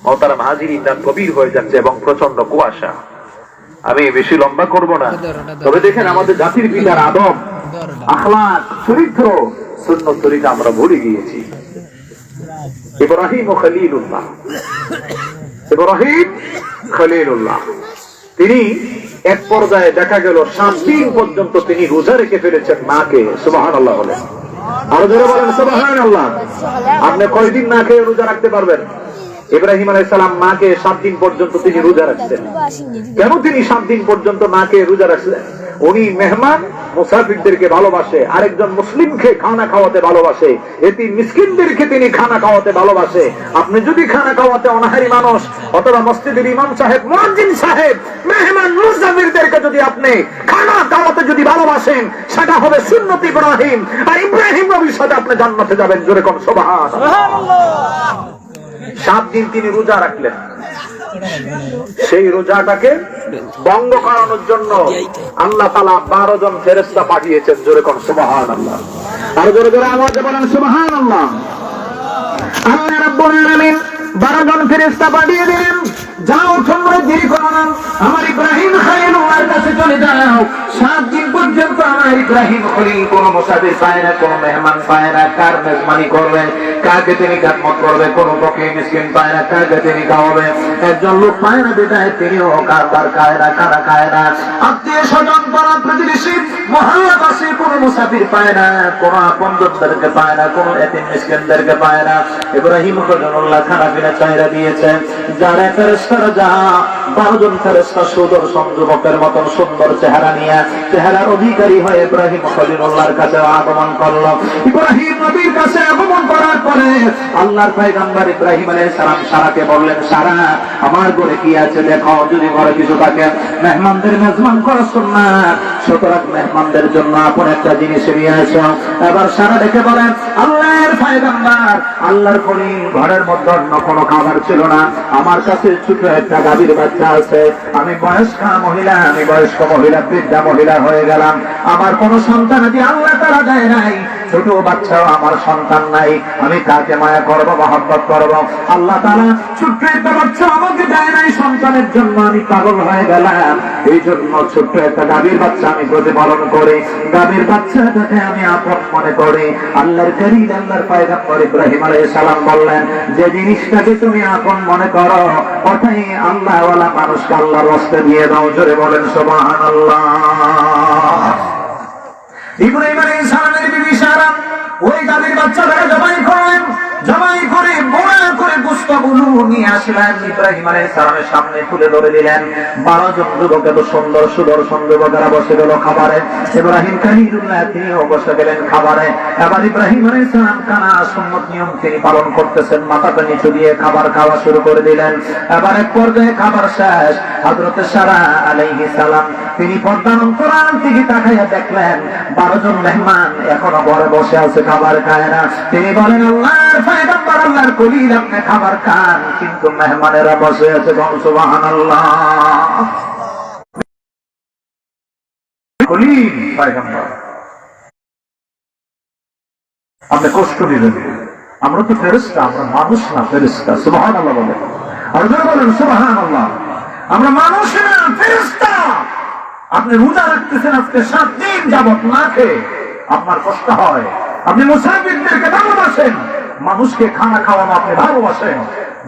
মোহতারাম হাজিরিন, রাত গভীর হয়ে যাচ্ছে এবং প্রচন্ড কুয়াশা। আমি বেশি লম্বা করব না, তবে দেখেন আমাদের জাতির পিতার আদব, আখলাক, চরিত্র, সুন্নাত তরিকা আমরা ভুলে গিয়েছি। ইব্রাহিম খলিলুল্লাহ, তিনি এক পর্যায়ে দেখা গেল 7 দিন পর্যন্ত তিনি রোজা রেখে ফেলেছেন মাকে। সুবহানাল্লাহ বলেন। আরো জোরে বলেন সুবহানাল্লাহ। আপনি কয়দিন না খেয়ে রোজা রাখতে পারবেন? ইব্রাহিম আলাইহিস সালাম মাকে 7 দিন পর্যন্ত তিনি রোজা রাখছেন। কেন তিনি 7 দিন পর্যন্ত মাকে রোজা রাখলেন? উনি মেহমান মুসাফিরদেরকে ভালোবাসে, আরেকজন মুসলিমকে খানা খাওয়াতে ভালোবাসে, এটি মিসকিনদেরকে তিনি খানা খাওয়াতে ভালোবাসে। আপনি যদি খানা খাওয়াতে অনাহারী মানুষ অথবা মসজিদের ইমাম সাহেব, মুয়াজ্জিন সাহেব, মেহমান মুসাফিরদেরকে যদি আপনি খানা খাওয়াতে যদি ভালোবাসেন, সেটা হবে সুন্নত ইব্রাহিম। আর ইব্রাহিম নবীর সাথে আপনি জান্নাতে যাবেন। জোরে কোন সুবহানাল্লাহ। 7 দিন তিনি রোজা রাখলেন। সেই রোজাটাকে ভঙ্গ করানোর জন্য আল্লাহ তাআলা 12 জন ফেরেশতা পাঠিয়েছেন। জোরে কোন সুবহানাল্লাহ। আর জোরে জোরে আওয়াজে বলেন সুবহানাল্লাহ। আল্লাহ রাব্বুল আলামিন 12 জন ফেরেশতা পাঠিয়ে দিলেন, যাও তোমরা দেরি করো না, আমার ইব্রাহিম খলিলুল্লাহর কাছে চলে যাও। 7 দিন পর্যন্ত আমার ইব্রাহিম খলিল কোন মুসাফির পায় না, কোন মেহমান পায় না, কার মেজবানি করবে, কাকে তিনি খেদমত করবে, কোন ফকির মিসকিন পায় না, কাকে তিনি খাওয়াবে। একজন লোক পায় না বিদায় তিনিও কারবার খায় না, কারা খায় না। আত্মীয় স্বজন, পাড়া প্রতিবেশী, মহল্লাবাসী কোন মুসাফির পায় না, কোন আপনজনদেরকে পায় না, কোন এতিম মিসকিনদেরকে পায় না। ইব্রাহিম খলিলুল্লাহ খানা পিনা চাইরা দিয়েছেন। যারা ফেরেশতারা যা 12 জন ফেরেশতা সুদর্শন যুবকের মতন সুন্দর চেহারা নিয়ে, চেহারার অধিকারী হয়ে ইব্রাহিম খলিলুল্লাহর কাছে আগমন করল। ইব্রাহিম নবীর কাছে আগমন করার পরে আল্লাহর পয়গম্বর ইব্রাহিম আলাইহিস সালাম সারাকে বললেন, সারা আমার ঘরে কি আছে দেখো, যদি ঘরে কিছু থাকে। মেহমানদের মেজবান করা সুন্নাত, সুতরাং মেহমানদের জন্য আপন একটা জিনিস নিয়ে এসো। এবার সারা দেখে বলেন, আল্লাহর আল্লাহর পয়গম্বর আল্লাহর কলিম ঘরের মধ্যে অন্য কোনো খাবার ছিল না, আমার কাছে ছোট একটা গাভীর বাচ্চা আছে, আমি বয়স্ক মহিলা বৃদ্ধা মহিলা হয়ে গেলাম, আমার কোনো সন্তান আদি আল্লাহ তাআলা দেয় নাই, ছোট বাচ্চাও আমার সন্তান নাই, আমি কাকে মায়া করব, মহব্বত করব? আল্লাহ তাআলা ছোট্ট একটা বাচ্চা আমাকে দেয় নাই, সন্তানের জন্য আমি পাগল হয়ে গেলাম, এই জন্য ছোট্ট একটা গাভীর বাচ্চা আমি প্রতিপালন করি, গাভীর বাচ্চাটাকে আমি আপন মনে করি। আল্লাহর করিম আল্লাহর পয়গম্বর ইব্রাহিম আলাইহিস সালাম বললেন, যে জিনিসটাকে তুমি আপন মনে করো ওটাই আল্লাহ ওয়ালা মানুষকে আল্লাহর রাস্তা দিয়ে দাও। জোরে বলেন সুবহানাল্লাহ। ইব্রাহিম আলাইহিস সালামের বিবি সারা ওই গাভীর বাচ্চাটাকে জবাই করলেন, জবাই করে বড় করে গোশতগুলো নিয়ে আসলেন, ইব্রাহিম আলাইহিস সালামের সামনে তুলে ধরে দিলেন। 12 জন যুবক এত সুন্দর সুদর্শন যুবকেরা বসে গেল খাবারে, ইব্রাহিম খলিলুল্লাহ তিনিও বসে গেলেন খাবারে। এবার ইব্রাহিম আলাইহিস সালাম কানা সুন্নত নিয়ম তিনি পালন করতেছেন, মাথাটা নিচু দিয়ে খাবার খাওয়া শুরু করে দিলেন। এবার এক পর্যায়ে খাবার শেষ, হযরত সারা আলাইহিস সালাম তিনি পর্দার অন্তরাল থেকে তাকাইয়া দেখলেন 12 জন মেহমান এখনো ঘরে বসে আছে, খাবার খায় না। তিনি বলেন, আল্লাহর পয়গম্বর আল্লাহর কলিল আপনি খাবার খান, কিন্তু মেহমানেরা বসে আছে। সুবহানাল্লাহ। কলিল পয়গম্বর আপনি কষ্ট দিবেন, আমরা তো ফেরেশতা, আমরা মানুষ না ফেরেশতা। সুবহানাল্লাহ বলেন, আর যারা বলেন সুবহানাল্লাহ, আমরা মানুষ না ফেরেশতা। আপনি রোজা রাখতেছেন আজকে 7 দিন যাবত না খেয়ে, আপনার কষ্ট হয়। আপনি মুসাফিরদেরকে ভালোবাসেন, মানুষকে খানা খাওয়ানো আপনি ভালোবাসেন।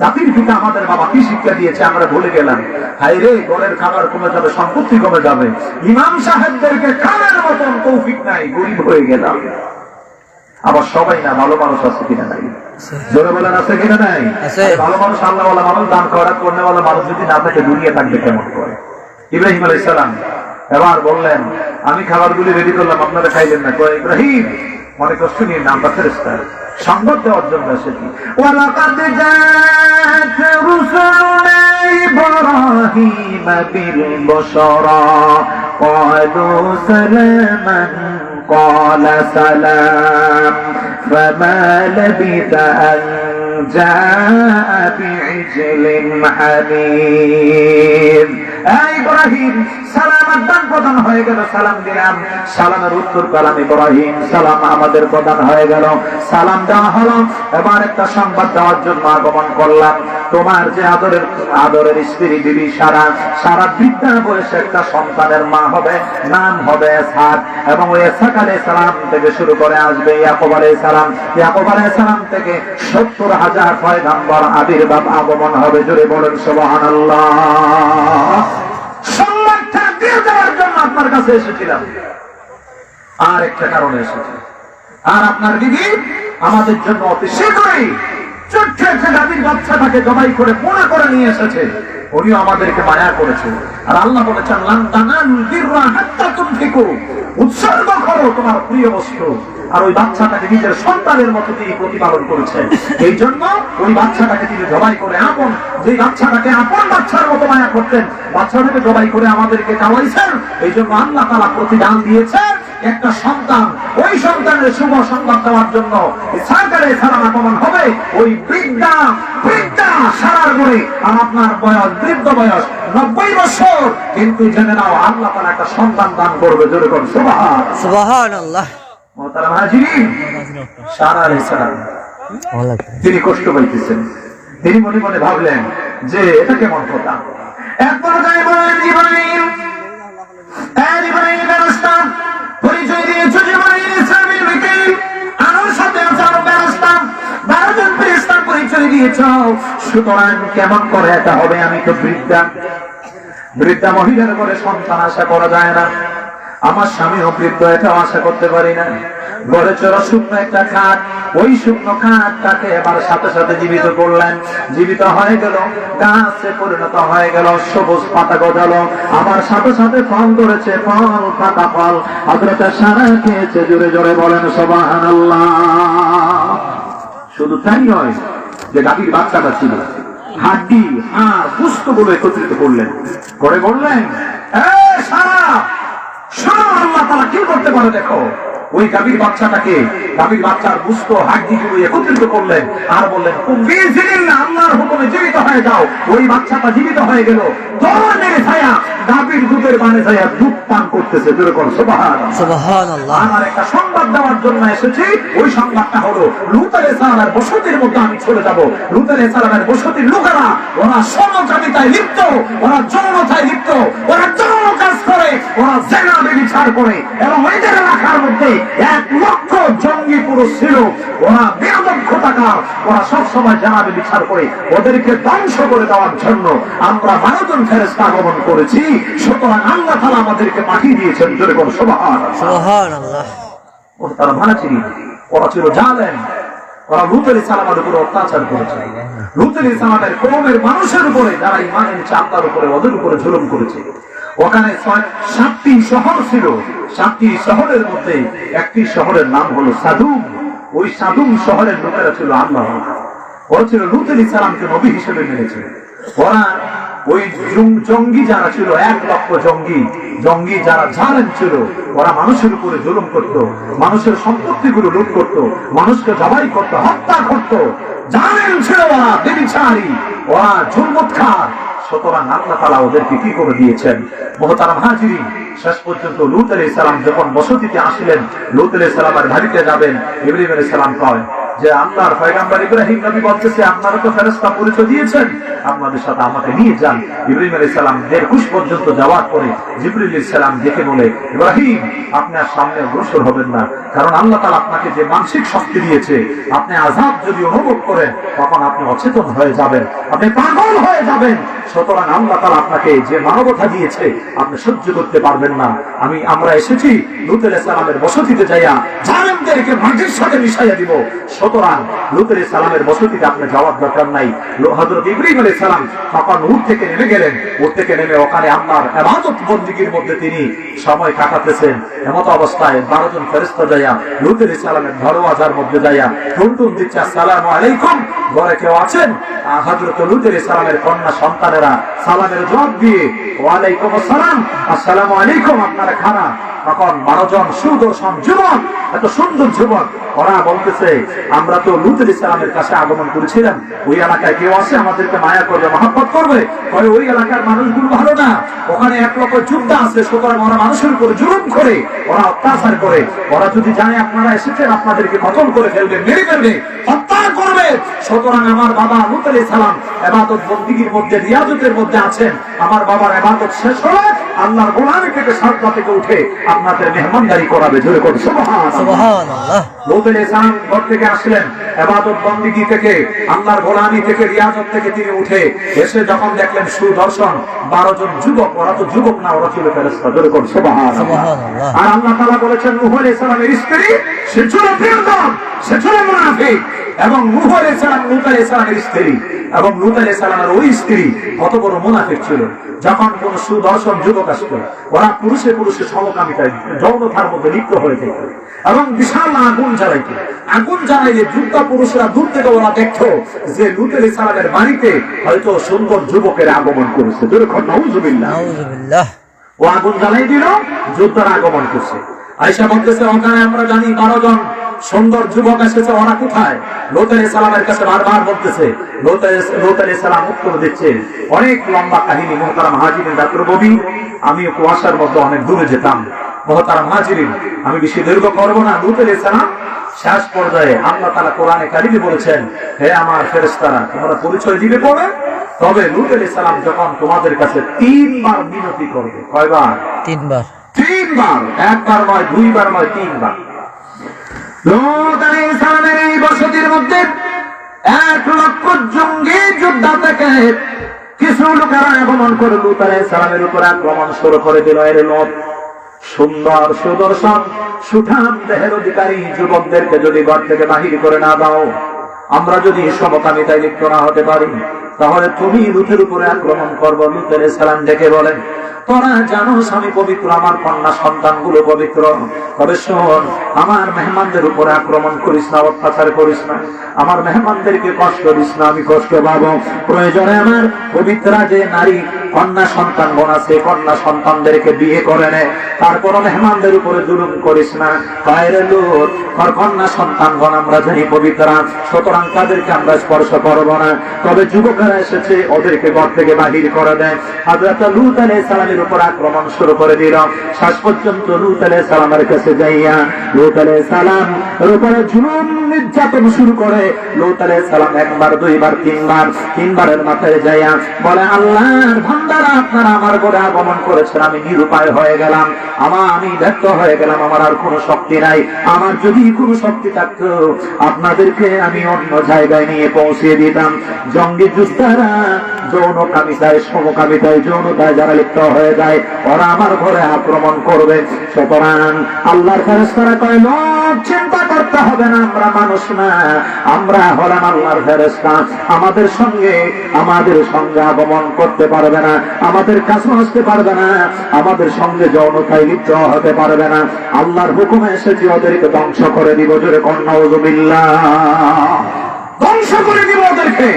জাতির পিতা আমাদের বাবা কি শিক্ষা দিয়েছে আমরা ভুলে গেলাম। হায় রে, ঘরের খাবার কমে যাবে, সম্পত্তি কমে যাবে, ইমাম সাহেবদেরকে খাওয়ার মতন তৌফিক নাই, গরিব হয়ে গেলাম। আবার সবাই না, ভালো মানুষ আছে কিনা নাই? জোরে বলেন আছে কিনা নাই? ভালো মানুষ, আল্লাহ ওয়ালা মানুষ, দান খয়রাত করনেওয়ালা মানুষ যদি না থাকে দুনিয়া থাকবে কেমন করে? ইব্রাহিম আলাইহিস সালাম এবার বললেন, আমি খাবারগুলি রেডি করলাম, আপনারা খাইলেন না। কয় ইব্রাহিম মনে কষ্ট নিয়ে নামটা ফেরেশতা, সংবাদ দেওয়ার জন্য এসেছি। ওয়ালাকাদ জাআত রুসুলুনা ইব্রাহিম বিল বুশরা ক্বালু সালামান ক্বালা সালাম ফামা লাবিথা আন জাআ বিইজলিন হানীদ। ইব্রাহিম সালামের দান প্রদান হয়ে গেল, সালাম দিলাম, সালামের উত্তর পেলাম ইব্রাহিম, সালাম আমাদের প্রদান হয়ে গেল, সালাম দেওয়া হলো। এবার একটা সংবাদ দেওয়ার জন্য আগমন করলাম, তোমার যে আদরের স্ত্রী বিবি সারা বৃদ্ধা বয়সে একটা সন্তানের মা হবে, নাম হবে ইসহাক, এবং ওই ইসহাক আলাইহিস সালাম থেকে শুরু করে আসবে ইয়াকুব আলাইহিস সালাম, ইয়াকুব আলাইহিস সালাম থেকে 70,000 পয়গম্বর আবির্ভাব আগমন হবে। জোরে বলেন সুবহানাল্লাহ। সম্মানটা দিয়ে দেওয়ার জন্য আপনার কাছে এসেছিলাম, আর একটা কারণে এসেছি। আর আপনার দিদি আমাদের জন্য অতি শীঘ্রই ছোট্ট একটা গাভীর বাচ্চাটাকে জবাই করে পোড়া করে নিয়ে এসেছে, উনিও আমাদেরকে মায়া করেছে। আর আল্লাহ বলেছেন, লান তানালুল বিররা হাত্তা তুনফিকু, উৎসর্গ করো তোমার প্রিয় বস্তু। আর ওই বাচ্চাটাকে নিজের সন্তানের মতো তিনি প্রতিপালন করেছেন, এই জন্য ওই বাচ্চাটাকে তিনি জবাই করে আপন, যে বাচ্চাটাকে আপন বাচ্চার মতো মায়া করতেন, বাচ্চাটাকে জবাই করে আমাদেরকে খাওয়াইছেন। এই জন্য আল্লাহ তাআলা প্রতিদান দিয়েছেন একটা সন্তান। ওই সন্তানের শুভ সংবাদ দেওয়ার জন্য ইসহাক আলাইহিস সালাম আগমন হবে। ওই বৃদ্ধা সারার গুণে, আর আপনার বয়স বৃদ্ধ বয়স 90 বছর, কিন্তু জেনে নাও আল্লাহ তাআলা একটা সন্তান দান করবে। জোরে করুন সুবহানাল্লাহ। মোহতারাম হাজিরিন, সারা আলাইহিস সালাম তিনি কষ্ট পাইতেছেন, তিনি মনে মনে ভাবলেন যে এটা কেমন কথা। একবার যাই বলেন, ইব্রাহিম ব্যবস্থা পরিচয় দিয়েছ, ইব্রাহিম ইসলামের বিকেল আমার সাথে আরো ব্যবস্থা 12 জন ফেরেশতার পরিচয় দিয়েছ, সুতরাং কেমন করে এটা হবে? আমি তো বৃদ্ধা মহিলার ঘরে সন্তান আশা করা যায় না, আমার স্বামীও বৃদ্ধ, এটাও আশা করতে পারি না। ঘরে চড়া শুকনো একটা খাট, ওই শুকনো খাটটাকে এবার সাথে সাথে জীবিত করলেন, জীবিত হয়ে গেল, গাছে পরিণত হয়ে গেল, সবুজ পাতা গজালো, আমার সাথে সাথে ফল ধরেছে, ফল পাতা ফল হযরত সারা খেয়েছে। জোরে জোরে বলেন সুবহানাল্লাহ। শুধু তাই নয়, যে গাভীর বাচ্চাটা ছিল, হাড্ডি আর পুস্তগুলো একত্রিত করলেন, করে বললেন, সারা শোনো, আল্লাহ তাআলা কি করতে পারে দেখো। ওই গাভীর বাচ্চাটাকে, গাভীর বাচ্চার গুস্ত হাড্ডিগুলো একত্রিত করলেন আর বললেন, আল্লাহর হুকুমে জীবিত হয়ে যাও। ওই বাচ্চাটা জীবিত হয়ে গেল, ধরনের ছায়া গাভীর দুধের বানে ছায়া দুধ পান করতেছে। যেরকম সুবহানাল্লাহ। আমার একটা সংবাদ দেওয়ার জন্য এসেছি, ওই সংবাদটা হলো লূত আলাইহিস সালামের বসতির মধ্যে আমি চলে যাব। লূত আলাইহিস সালামের বসতির লোকেরা ওরা সমকামিতায় লিপ্ত, ওরা যৌনতায় লিপ্ত, ওরা যৌন কাজ করে, ওরা জেনা ব্যভিচার করে, এবং এদের এলাকার মধ্যে 1 লক্ষ জঙ্গি পুরুষ ছিল। ওরা বেদক্ষতাকার, ওরা সবসময় জেনা ব্যভিচার করে। ওদেরকে ধ্বংস করে দেওয়ার জন্য আমরা 12 জন ফেরেশতা আগমন করেছি। সুতরাং আল্লাহ তাআলা আমাদেরকে পাঠিয়ে দিয়েছেন। যেরকম সুবহানাল্লাহ। তারা ভালো ছিল, ওরা ছিল জালেম, ওরা লূত আলাইহিস সালামের উপর অত্যাচার করেছে। লূত আলাইহিস সালামের কওমের মানুষের উপরে, যারা ঈমান এনেছে আল্লাহর উপরে, ওদের উপরে জুলুম করেছে। ওখানে 7টি শহর ছিল। 7টি শহরের মধ্যে একটি শহরের নাম হলো সাদুম। ওই সাদুম শহরের লোকেরা ছিল আল্লাহ, ওরা ছিল লূত আলাইহিস সালামকে নবী হিসেবে মেনেছে। ওরা ওই জঙ্গি যারা ছিল, 1 লক্ষ জঙ্গি যারা জালেম ছিল, ওরা মানুষের উপরে জুলুম করত, মানুষের সম্পত্তিগুলো লুট করত, মানুষকে জবাই করত, হত্যা করত। জালেম ছিল ওরা, ব্যভিচারী, ওরা জুলমতখার। সুতরাং আল্লাহ তাআলা ওদেরকে কি করে দিয়েছেন? মুহতারাম হাজিরিন, শেষ পর্যন্ত লূত আলাইহিস সালাম যখন বসতিতে আসলেন, লূত আলাইহিস সালামের বাড়িতে যাবেন, ইব্রাহিম আলাইহিস সালাম কয় যে আল্লাহর পয়গম্বর ইব্রাহিম নবী বলতেছে, আপনারা তো ফেরেশতা পরিচয় দিয়েছেন, আপনাদের সাথে আমাকে নিয়ে যান। ইব্রাহিম আলাইহিস সালাম 1.5 কোষ পর্যন্ত যাওয়ার পরে জিবরিল আলাইহিস সালাম দেখে বলে, ইব্রাহিম আপনি আর সামনে অগ্রসর হবেন না, কারণ আল্লাহ তাআলা আপনাকে যে মানসিক শক্তি দিয়েছে, আপনি আযাব যদি অনুভব করেন তখন আপনি অচেতন হয়ে যাবেন, আপনি পাগল হয়ে যাবেন। সুতরাং আল্লাহ তাআলা আপনাকে যে মানবতা দিয়েছে আপনি সহ্য করতে পারবেন না। আমরা এসেছি লূত আলাইহিস সালামের বসতিতে যাইয়া জালেমদেরকে মাটির সাথে মিশাইয়া দিব। সুতরাং লূত আলাইহিস সালামের বসতিতে আপনি যাওয়ার দরকার নাই। হযরত ইব্রাহিম আলাইহিস সালাম তখন উট থেকে নেমে গেলেন। উট থেকে নেমে ওখানে আল্লাহর ইবাদত বন্দেগীর মধ্যে তিনি সময় কাটাতেছেন। এমত অবস্থায় 12 জন ফেরেশতা যাইয়া লূত আলাইহিস সালামের দরওয়াজার মধ্যে যাইয়া টুনটুন দিচ্ছে, আসসালামু আলাইকুম, ঘরে কেউ আছেন? হযরত লূত আলাইহিস সালামের কন্যা সন্তানেরা সালামের জবাব দিয়ে, ওয়া আলাইকুম আসসালাম, আসসালামু আলাইকুম, আপনারা খানা। তখন 12 জন সুদর্শন যুবক, এত সুন্দর যুবক, ওরা বলতেছে, আমরা তো লূত আলাইহিস সালামের কাছে আগমন করেছিলাম, ওই এলাকায় কেউ আছে আমাদেরকে মায়া করবে, মহব্বত করবে? ওই এলাকার মানুষগুলো ভালো না, ওখানে 1 লক্ষ যোদ্ধা আছে, সুতরাং ওরা মানুষের উপর জুলুম করে, ওরা অত্যাচার করে। ওরা যদি জানে আপনারা এসেছেন, আপনাদেরকে কতল করে ফেলবে, মেরে ফেলবে, হত্যা করবে। সুতরাং আমার বাবা লূত আলাইহিস সালাম ইবাদত বন্দেগীর মধ্যে, রিয়াজতের মধ্যে আছেন। আমার বাবার ইবাদত শেষ হলে আল্লাহর গোলামি থেকে সাজদা থেকে উঠে আপনাদের মেহমানদারি করাবে। জোরে করে সুবহানাল্লাহ। লূত আলাইহিস সালাম ঘর থেকে আসলেন, ইবাদত বন্দেগী থেকে, আল্লাহর গোলামি থেকে, রিয়াজত থেকে তিনি উঠে এসে যখন দেখলেন সুদর্শন 12 জন যুবক, ওরা তো যুবক না, ওরা ছিল ফেরেশতা। জোরে করে সুবহানাল্লাহ। আর আল্লাহ তাআলা বলেছেন, নূহ আলাইহিস সালামের স্ত্রী সে ছিল ফিরআউন, সে ছিল মুনাফিক। এবং নূহ আলাইহিস সালাম লূত আলাইহিস সালামের স্ত্রী, এবং লূত আলাইহিস সালামের ওই স্ত্রী কত বড় মুনাফিক ছিল। যখন কোন সুদর্শন যুবক আসতো, ওরা পুরুষে সমকামিতায়, যৌনতার মধ্যে লিপ্ত হয়ে যেত এবং বিশাল আগুন জ্বালাইত। আগুন জ্বালাইলে যুক্ত পুরুষরা দূর থেকে ওরা দেখতো যে লূত আলাইহিস সালামের বাড়িতে হয়তো সুন্দর যুবকের আগমন করেছে। নাউযুবিল্লাহ। ও আগুন জ্বালাই দিল, যোদ্ধার আগমন করছে। আয়েশা বলতেছে, ওখানে আমরা জানি 12 জন সুন্দর যুবক এসেছে, ওরা কোথায়? লূত আলাইহিস সালামের কাছে বারবার বলতেছে। লূত আলাইহিস সালাম উত্তর দিচ্ছে। অনেক লম্বা কাহিনী। মুহতারাম হাজিরিন, রাত্র গভীর, আমি কুয়াশার মধ্যে অনেক দূরে যেতাম। মুহতারাম হাজিরিন, আমি বেশি দীর্ঘ করবো না। লূত আলাইহিস সালাম শেষ পর্যায়ে আল্লাহ তাআলা কোরআনে কারিমে বলেছেন, হে আমার ফেরেশতারা, তোমরা পরিচয় দিবে পড়ে, তবে লূত আলাইহিস সালাম যখন তোমাদের কাছে 3 বার মিনতি করবে। কয়বার? 3 বার। 3 বার, 1 বার নয়, 2 বার নয়, 3 বার। লূত আলাইহিস সালামের এই বসতির মধ্যে 1 লক্ষ জঙ্গি যোদ্ধা থেকে কিছু লোকেরা আগমন করে লূত আলাইহিস সালামের উপর আক্রমণ শুরু করে দিল। এর লোক সুন্দর, সুদর্শন, সুঠাম দেহের অধিকারী যুবকদেরকে যদি ঘর থেকে বাহির করে না দাও, আমরা যদি সমকামিতায় লিপ্ত না হতে পারি, তাহলে তুমি লূতের উপরে আক্রমণ করবো। লূত আলাইহিস সালাম ডেকে বলেন, তোরা জানোস আমি পবিত্র, আমার কন্যা সন্তানগুলো পবিত্র, তবে শোন, আমার মেহমানদের উপরে আক্রমণ করিস না, অত্যাচার করিস না, আমার মেহমানদেরকে কষ্ট দিস না, আমি কষ্ট পাবো। প্রয়োজনে আমার পবিত্রা যে নারী কন্যা সন্তানগণ আছে, কন্যা সন্তানদেরকে বিয়ে করে নেয়, তারপরও মেহমানদের উপরে জুলুম করিস না। বাইরে লুত আর কন্যা সন্তানগণ আমরা জানি পবিত্র, সুতরাং তাদেরকে আমরা স্পর্শ করব না। তবে যুবকেরা এসেছে, ওদেরকে ঘর থেকে বাহির করে দেয়। হযরত লূত আলাইহিস সালামের উপর আক্রমণ শুরু করে দিল। শেষ পর্যন্ত লূত আলাইহিস সালামের কাছে যাইয়া লূত আলাইহিস সালাম এর উপরে জুলুম নির্যাতন শুরু করে। লূত আলাইহিস সালাম একবার, দুইবার, তিনবারের মাথায় যাইয়া বলে, আল্লাহর বান্দারা আপনারা আমার ঘরে আগমন করেছেন, আমি নিরুপায় হয়ে গেলাম, আমি ব্যর্থ হয়ে গেলাম, আমার আর কোনো শক্তি নাই। আমার যদি কোনো শক্তি থাকতো আপনাদেরকে আমি অন্য জায়গায় নিয়ে পৌঁছে দিতাম। জঙ্গি যোদ্ধারা যৌনকামিতায়, সমকামিতায়, যৌনতায় যারা লিপ্ত হয়ে যায়, ওরা আমার ঘরে আক্রমণ করবে। সুতরাং আল্লাহর ফেরেশতারা কয়, লোক চিন্তা করতে হবে না, আমরা মানুষ না, আমরা হলাম আল্লাহর ফেরেশতা। আমাদের সঙ্গে আগমন করতে পারবে না, আমাদের কাছে আসতে পারবে না, আমাদের সঙ্গে যৌনতায় লিপ্ত হতে পারবে না। আল্লাহর হুকুমে এসেছি, ওদেরকে ধ্বংস করে দিব। জোরে কোন নাউযুবিল্লাহ, ধ্বংস করে দিব ওদেরকে।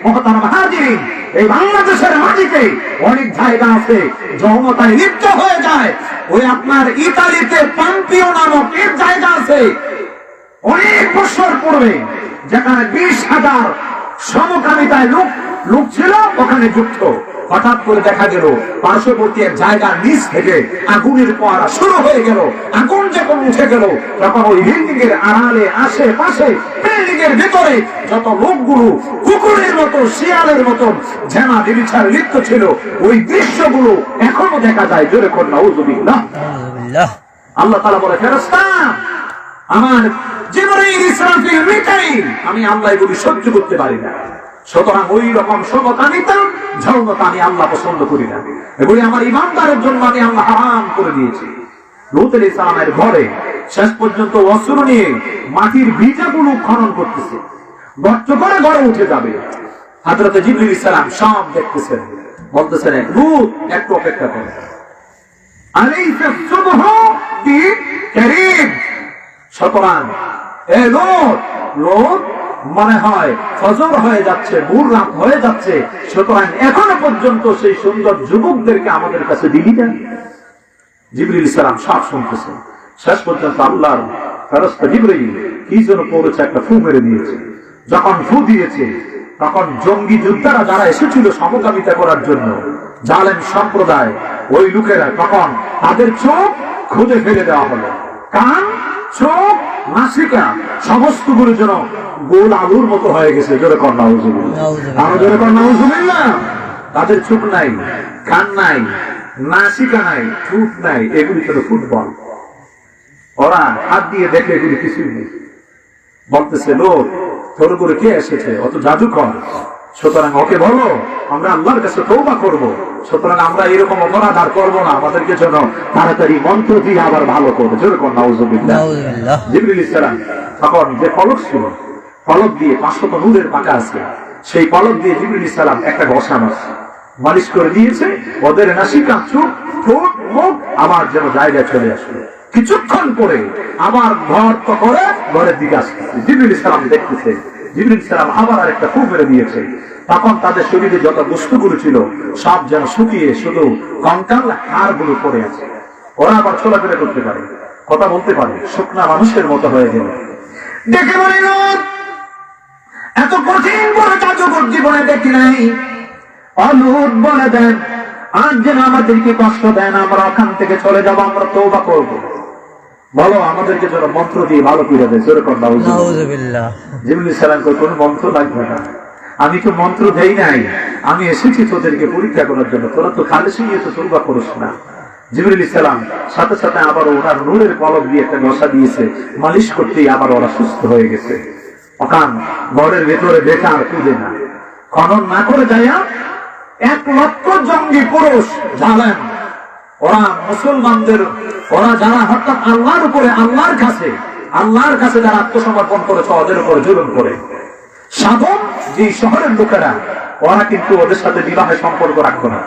মুহতারাম হাজিরিন, এই বাংলাদেশের মাটিতে অনেক জায়গা আছে যৌনতায় লিপ্ত হয়ে যায়। ওই আপনার ইতালিতে পাম্পিও নামক এক জায়গা আছে, অনেক বছর পূর্বে, যেখানে 20,000 সমকামিতায় লোক ছিল ওখানে যুক্ত। হঠাৎ করে দেখা গেল পার্শ্ববর্তী এক জায়গার নিচ থেকে আগুনের পোয়ারা শুরু হয়ে গেল। আগুন যখন উঠে গেল, তখন ওই বিল্ডিং এর আড়ালে, আশেপাশে, বিল্ডিং এর ভিতরে যত লোকগুলো কুকুরের মতো, শিয়ালের মতন ঝেনা বিবিচার লিপ্ত ছিল, ওই দৃশ্যগুলো এখনো দেখা যায়। জোরে কোন নাউযুবিল্লাহ। আল্লাহ তাআলা বলে, ফেরেশতা আমার জিবরাইল, ইসরাফিল, মিকাইল, আমি আল্লাহ এগুলি সহ্য করতে পারি না। সুতরাং ওই রকম সমকামিতা, যৌনতা আমি আল্লাহ পছন্দ করি না। এগুলি আমার ইমানদারের জন্য আমি আল্লাহ হারাম করে দিয়েছি। লূত আলাইহিস সালামের ঘরে শেষ পর্যন্ত অস্ত্র নিয়ে মাটির ভিটাগুলো খনন করতেছে, গর্ত করে ঘরে উঠে যাবে। হযরত জিবরিল আলাইহিস সালাম সব দেখতেছেন, বলতেছেন, লূত একটু অপেক্ষা করো, আলাইসা সুবহু বিকারীব। সুতরাং এ লূত মনে হয় ফজর হয়ে যাচ্ছে, ভোর রাত হয়ে যাচ্ছে, সুতরাং এখনো পর্যন্ত সেই সুন্দর যুবকদেরকে আমাদের কাছে দিবি না। জিবরিল আলাইহিস সালাম সব শুনতেছেন। শেষ পর্যন্ত আল্লাহর ফেরেশতা জিবরিল কি যেন করেছে, একটা ফু মেরে দিয়েছে। যখন ফু দিয়েছে, তখন জঙ্গি যোদ্ধারা যারা এসেছিল সমকামিতা করার জন্য, জালেম সম্প্রদায়, ওই লোকেরা, তখন তাদের চোখ খুঁজে ফেলে দেওয়া হলো। কান, চোখ, নাসিকা সমস্তগুলো যেন গোল আলুর মতো হয়ে গেছে। জোরে কর নাউযুবিল্লাহ, আরো জোরে কর নাউযুবিল্লাহ। তাদের চোখ নাই, কান নাই, নাসিকা নাই, ঠোঁট নাই, এগুলি ছিল ফুটবল। ওরা হাত দিয়ে দেখে এগুলি কিছুই নেই। বলতেছে, লোক তোর করে কে এসেছে, অত জাদুকর, সুতরাং ওকে বলো আমরা আল্লাহর কাছে তওবা করব। সুতরাং আমরা এরকম অপরাধ আর করবো না, আমাদেরকে যেন তাড়াতাড়ি মন্ত্র দিয়ে আবার ভালো করবে। জোরে কোন নাউযুবিল্লাহ। জিবরিল আলাইহিস সালাম তখন যে ফলক ছিল, ফলক দিয়ে 500 নূরের পাকা আছে, সেই ফলক দিয়ে জিবরিল আলাইহিস সালাম একটা ঘষা মালিশ করে দিয়েছে। ওদের নাসিকা, চোখ, ঠোঁট, মুখ আবার যেন জায়গায় চলে আসলো। কিছুক্ষণ পরে আবার ঘর তো করে ঘরের দিকে আসছে। জিবরিল আলাইহিস সালাম দেখতেছে, জিবরিল আলাইহিস সালাম আবার আরেকটা ফু মেরে দিয়েছে। তখন তাদের শরীরে যত বস্তুগুলো ছিল সব যেন শুকিয়ে শুধু কঙ্কাল হাড়গুলো পড়ে আছে। ওরা আবার চলাফেরা করতে পারে, কথা বলতে পারে, শুকনা মানুষের মতো হয়ে গেল। দেখে বলেন, এত কঠিন বড় জাদুকর জীবনে দেখি নাই। লূত বলে দেন, আজ যেন আমাদেরকে কষ্ট দেন, আমরা ওখান থেকে চলে যাবো, আমরা তওবা করবো। বলো আমাদেরকে যেন মন্ত্র দিয়ে ভালো করে দেয়। জোরে কর নাউযুবিল্লাহ। জিবরিল আলাইহিস সালাম কই, কোনো মন্ত্র লাগবে না, আমি তো মন্ত্র দেই নাই, আমি এসেছি তোদেরকে পরীক্ষা করার জন্য, তোরা তো খালি শুয়ে তো তওবা করিস না। জিবরিল আলাইহিস সালাম সাথে সাথে আবার ওনার নূরের পলক দিয়ে একটা ঘষা দিয়েছে, মালিশ করতেই আবার ওরা সুস্থ হয়ে গেছে। ওখান ঘরের ভেতরে বেকার খুঁজে না, খনন না করে যাইয়া 1 লক্ষ জঙ্গি পুরুষ জালেম, ওরা মুসলমানদের, ওরা যারা হঠাৎ আল্লাহর উপরে, আল্লাহর কাছে যারা আত্মসমর্পণ করেছে, ওদের উপরে জুলুম করে। সাধন যে শহরের লোকেরা, ওরা কিন্তু ওদের সাথে বিবাহের সম্পর্ক রাখতো না,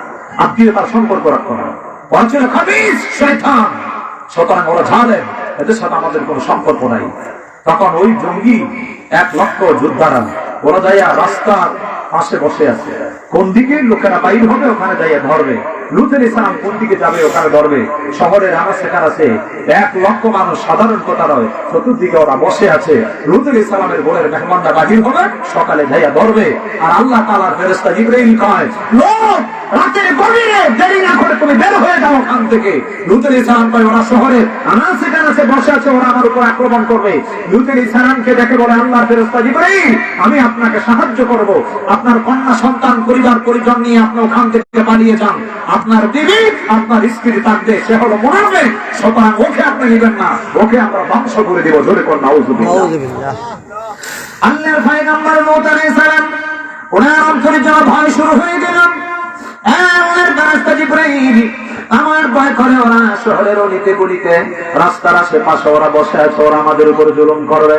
আত্মীয়তার সম্পর্ক রাখতো না, ওরা ছিল খাবিস শয়তান। সুতরাং ওরা জালেম, এদের সাথে আমাদের কোনো সম্পর্ক নাই। তখন ওই জঙ্গি 1 লক্ষ যোদ্ধারা ওরা যাইয়া রাস্তার পাশে বসে আছে। কোন দিকে লোকেরা বাইর হবে ওখানে যাইয়া ধরবে। লূত আলাইহিস সালাম কোন দিকে যাবে ওখানে ধরবে। শহরের আনাচে কানাচে 1 লক্ষ মানুষ, সাধারণ কথা নয়, চতুর্দিকে ওরা বসে আছে। লূত আলাইহিস সালামের ঘরের মেহমানরা বাহির হবে, সকালে যাইয়া ধরবে। আর আল্লাহ তাআলার ফেরেশতা জিবরাইল কয়, লোক রাতের গভীরে দেরি না করে তুমি বের হয়ে যাও ওখান থেকে। লূত আলাইহিস সালাম কয়, ওরা শহরের আনাচে কানাচে বসে আছে, ওরা আমার উপর আক্রমণ করবে। লূত আলাইহিস সালামকে দেখে বলে আল্লাহর ফেরেশতা জিবরাইল, আমি আপনাকে সাহায্য করব। আপনার কন্যা সন্তান পরিবার পরিজন নিয়ে আপনি ওখান থেকে পালিয়ে যান। আপনার বিবি আপনার স্ত্রী থাকবে, সে হলো মুনাফিক, সুতরাং ওকে আপনি নেবেন না, ওকে আমরা ধ্বংস করে দিব। জোরে কোন নাউযুবিল্লাহ। আল্লাহর পয়গম্বর লূত আলাইহিস সালাম ওনার অন্তরে যেন ভয় শুরু হয়ে গেল। আল্লাহর ফেরেশতা জিবরাইল আমার ভয় করে, ওরা শহরের অলিতে গলিতে রাস্তার আশেপাশে ওরা বসে আছে, ওরা আমাদের উপর জুলুম করবে।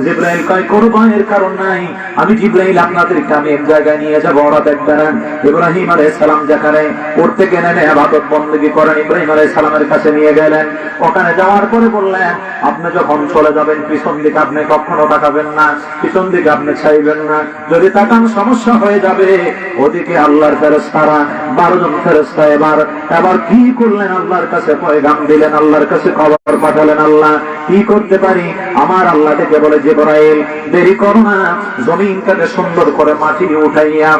জিবরাইল কয়, কোনো ভয়ের কারণ নাই, আমি জিবরাইল আপনাদেরকে আমি এক জায়গায় নিয়ে যাব, ওরা দেখবে না। ইব্রাহিম আলাইহিস সালাম যেখানে উঠতে নেমে ইবাদত বندگی করেন, ইব্রাহিম আলাইহিস সালামের কাছে নিয়ে গেলেন। ওখানে যাওয়ার পরে বললেন, আপনি যখন চলে যাবেন পিছন দিকে আপনি কখনো তাকাবেন না, পিছন দিকে আপনি চাইবেন না, যদি তাকান সমস্যা হয়ে যাবে। ওদিকে আল্লাহর ফেরেশতারা 12 জন ফেরেশতা এবার কি করলেন, আল্লাহর কাছে পয়গাম দিলেন, আল্লাহর কাছে খবর পাঠালেন, আল্লাহ কি করতে পারি। আমার আল্লাহ থেকে বলে, জিবরাইল দেরি করো না, জমিনটাকে সুন্দর করে মাটি উল্টাইয়া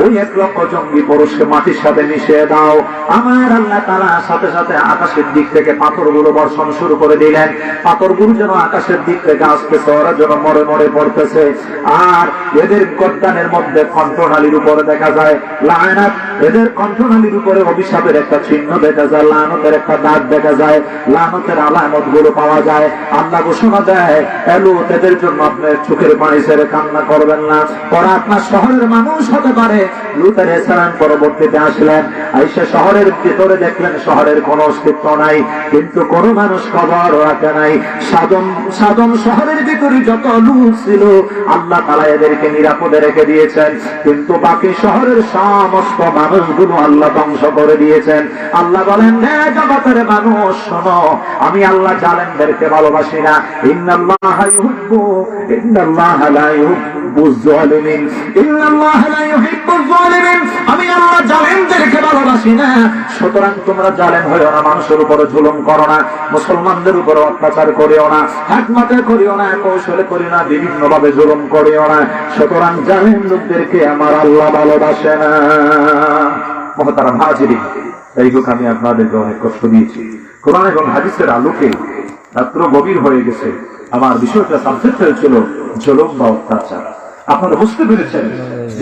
ওই 1 লক্ষ জঙ্গি পুরুষকে মাটির সাথে মিশিয়ে দাও। আমার আল্লাহ তাআলা সাথে সাথে আকাশের দিক থেকে পাথরগুলো বর্ষণ শুরু করে দিলেন। পাথরগুলো যেন আকাশের দিক থেকে আসতেছে, ওরা যেন মরে মরে পড়তেছে। আর এদের গর্দানের মধ্যে কণ্ঠনালীর উপরে দেখা যায় লায়নাত, এদের কণ্ঠনালীর উপরে অভিশাপের একটা চিহ্ন দেখা যায়, লানতের একটা দাগ দেখা যায়, লানতের আলামত গুলো পাওয়া যায়। আল্লাহ ঘোষণা দেয়, লূত এদের জন্য আপনার চোখের পানি ছেড়ে কান্না করবেন না, ওরা আপনার শহরের মানুষ হতে পারে। লূত আলাইহিস সালাম পরবর্তীতে আসলেন, আইসা শহরের ভিতরে দেখলেন শহরের কোনো অস্তিত্ব নাই, কিন্তু কোন মানুষ খবর রাখে নাই। সাধন শহরের ভিতরে যত লোক ছিল আল্লাহ তাআলা এদেরকে নিরাপদে রেখে দিয়েছেন, কিন্তু বাকি শহরের সমস্ত মানুষগুলো আল্লাহ ধ্বংস করে দিয়েছেন। আল্লাহ বলেন, হে জগতের মানুষ শোনো, আমি আল্লাহ জালেমদেরকে ভালোবাসি না। ইন্নাল্লাহা লা ইউহিব্বুজ জালিমিন, ইন্নাল্লাহা লা ইউহিব্বুজ জালিমিন, আমি আল্লাহ জালেমদেরকে ভালোবাসি না। সুতরাং তোমরা জালেম হইও না, মানুষের উপরে জুলুম করো না, মুসলমানদের উপরে অত্যাচার করিও না, হিকমতে করিও না, কৌশলে করিও না, বিভিন্ন ভাবে জুলুম করিও না। সুতরাং জালেম লোকদেরকে আমার আল্লাহ ভালোবাসে না। মহতারাম হাজিরিন, এই হোক আমি আপনাদেরকে অনেক কষ্ট দিয়েছি। কোরআন এবং হাদিসের আলোকে রাত্র গভীর হয়ে গেছে। আমার বিষয়টা সাবজেক্ট হয়েছিল জুলুম বা অত্যাচার। আপনারা বুঝতে পেরেছেন যে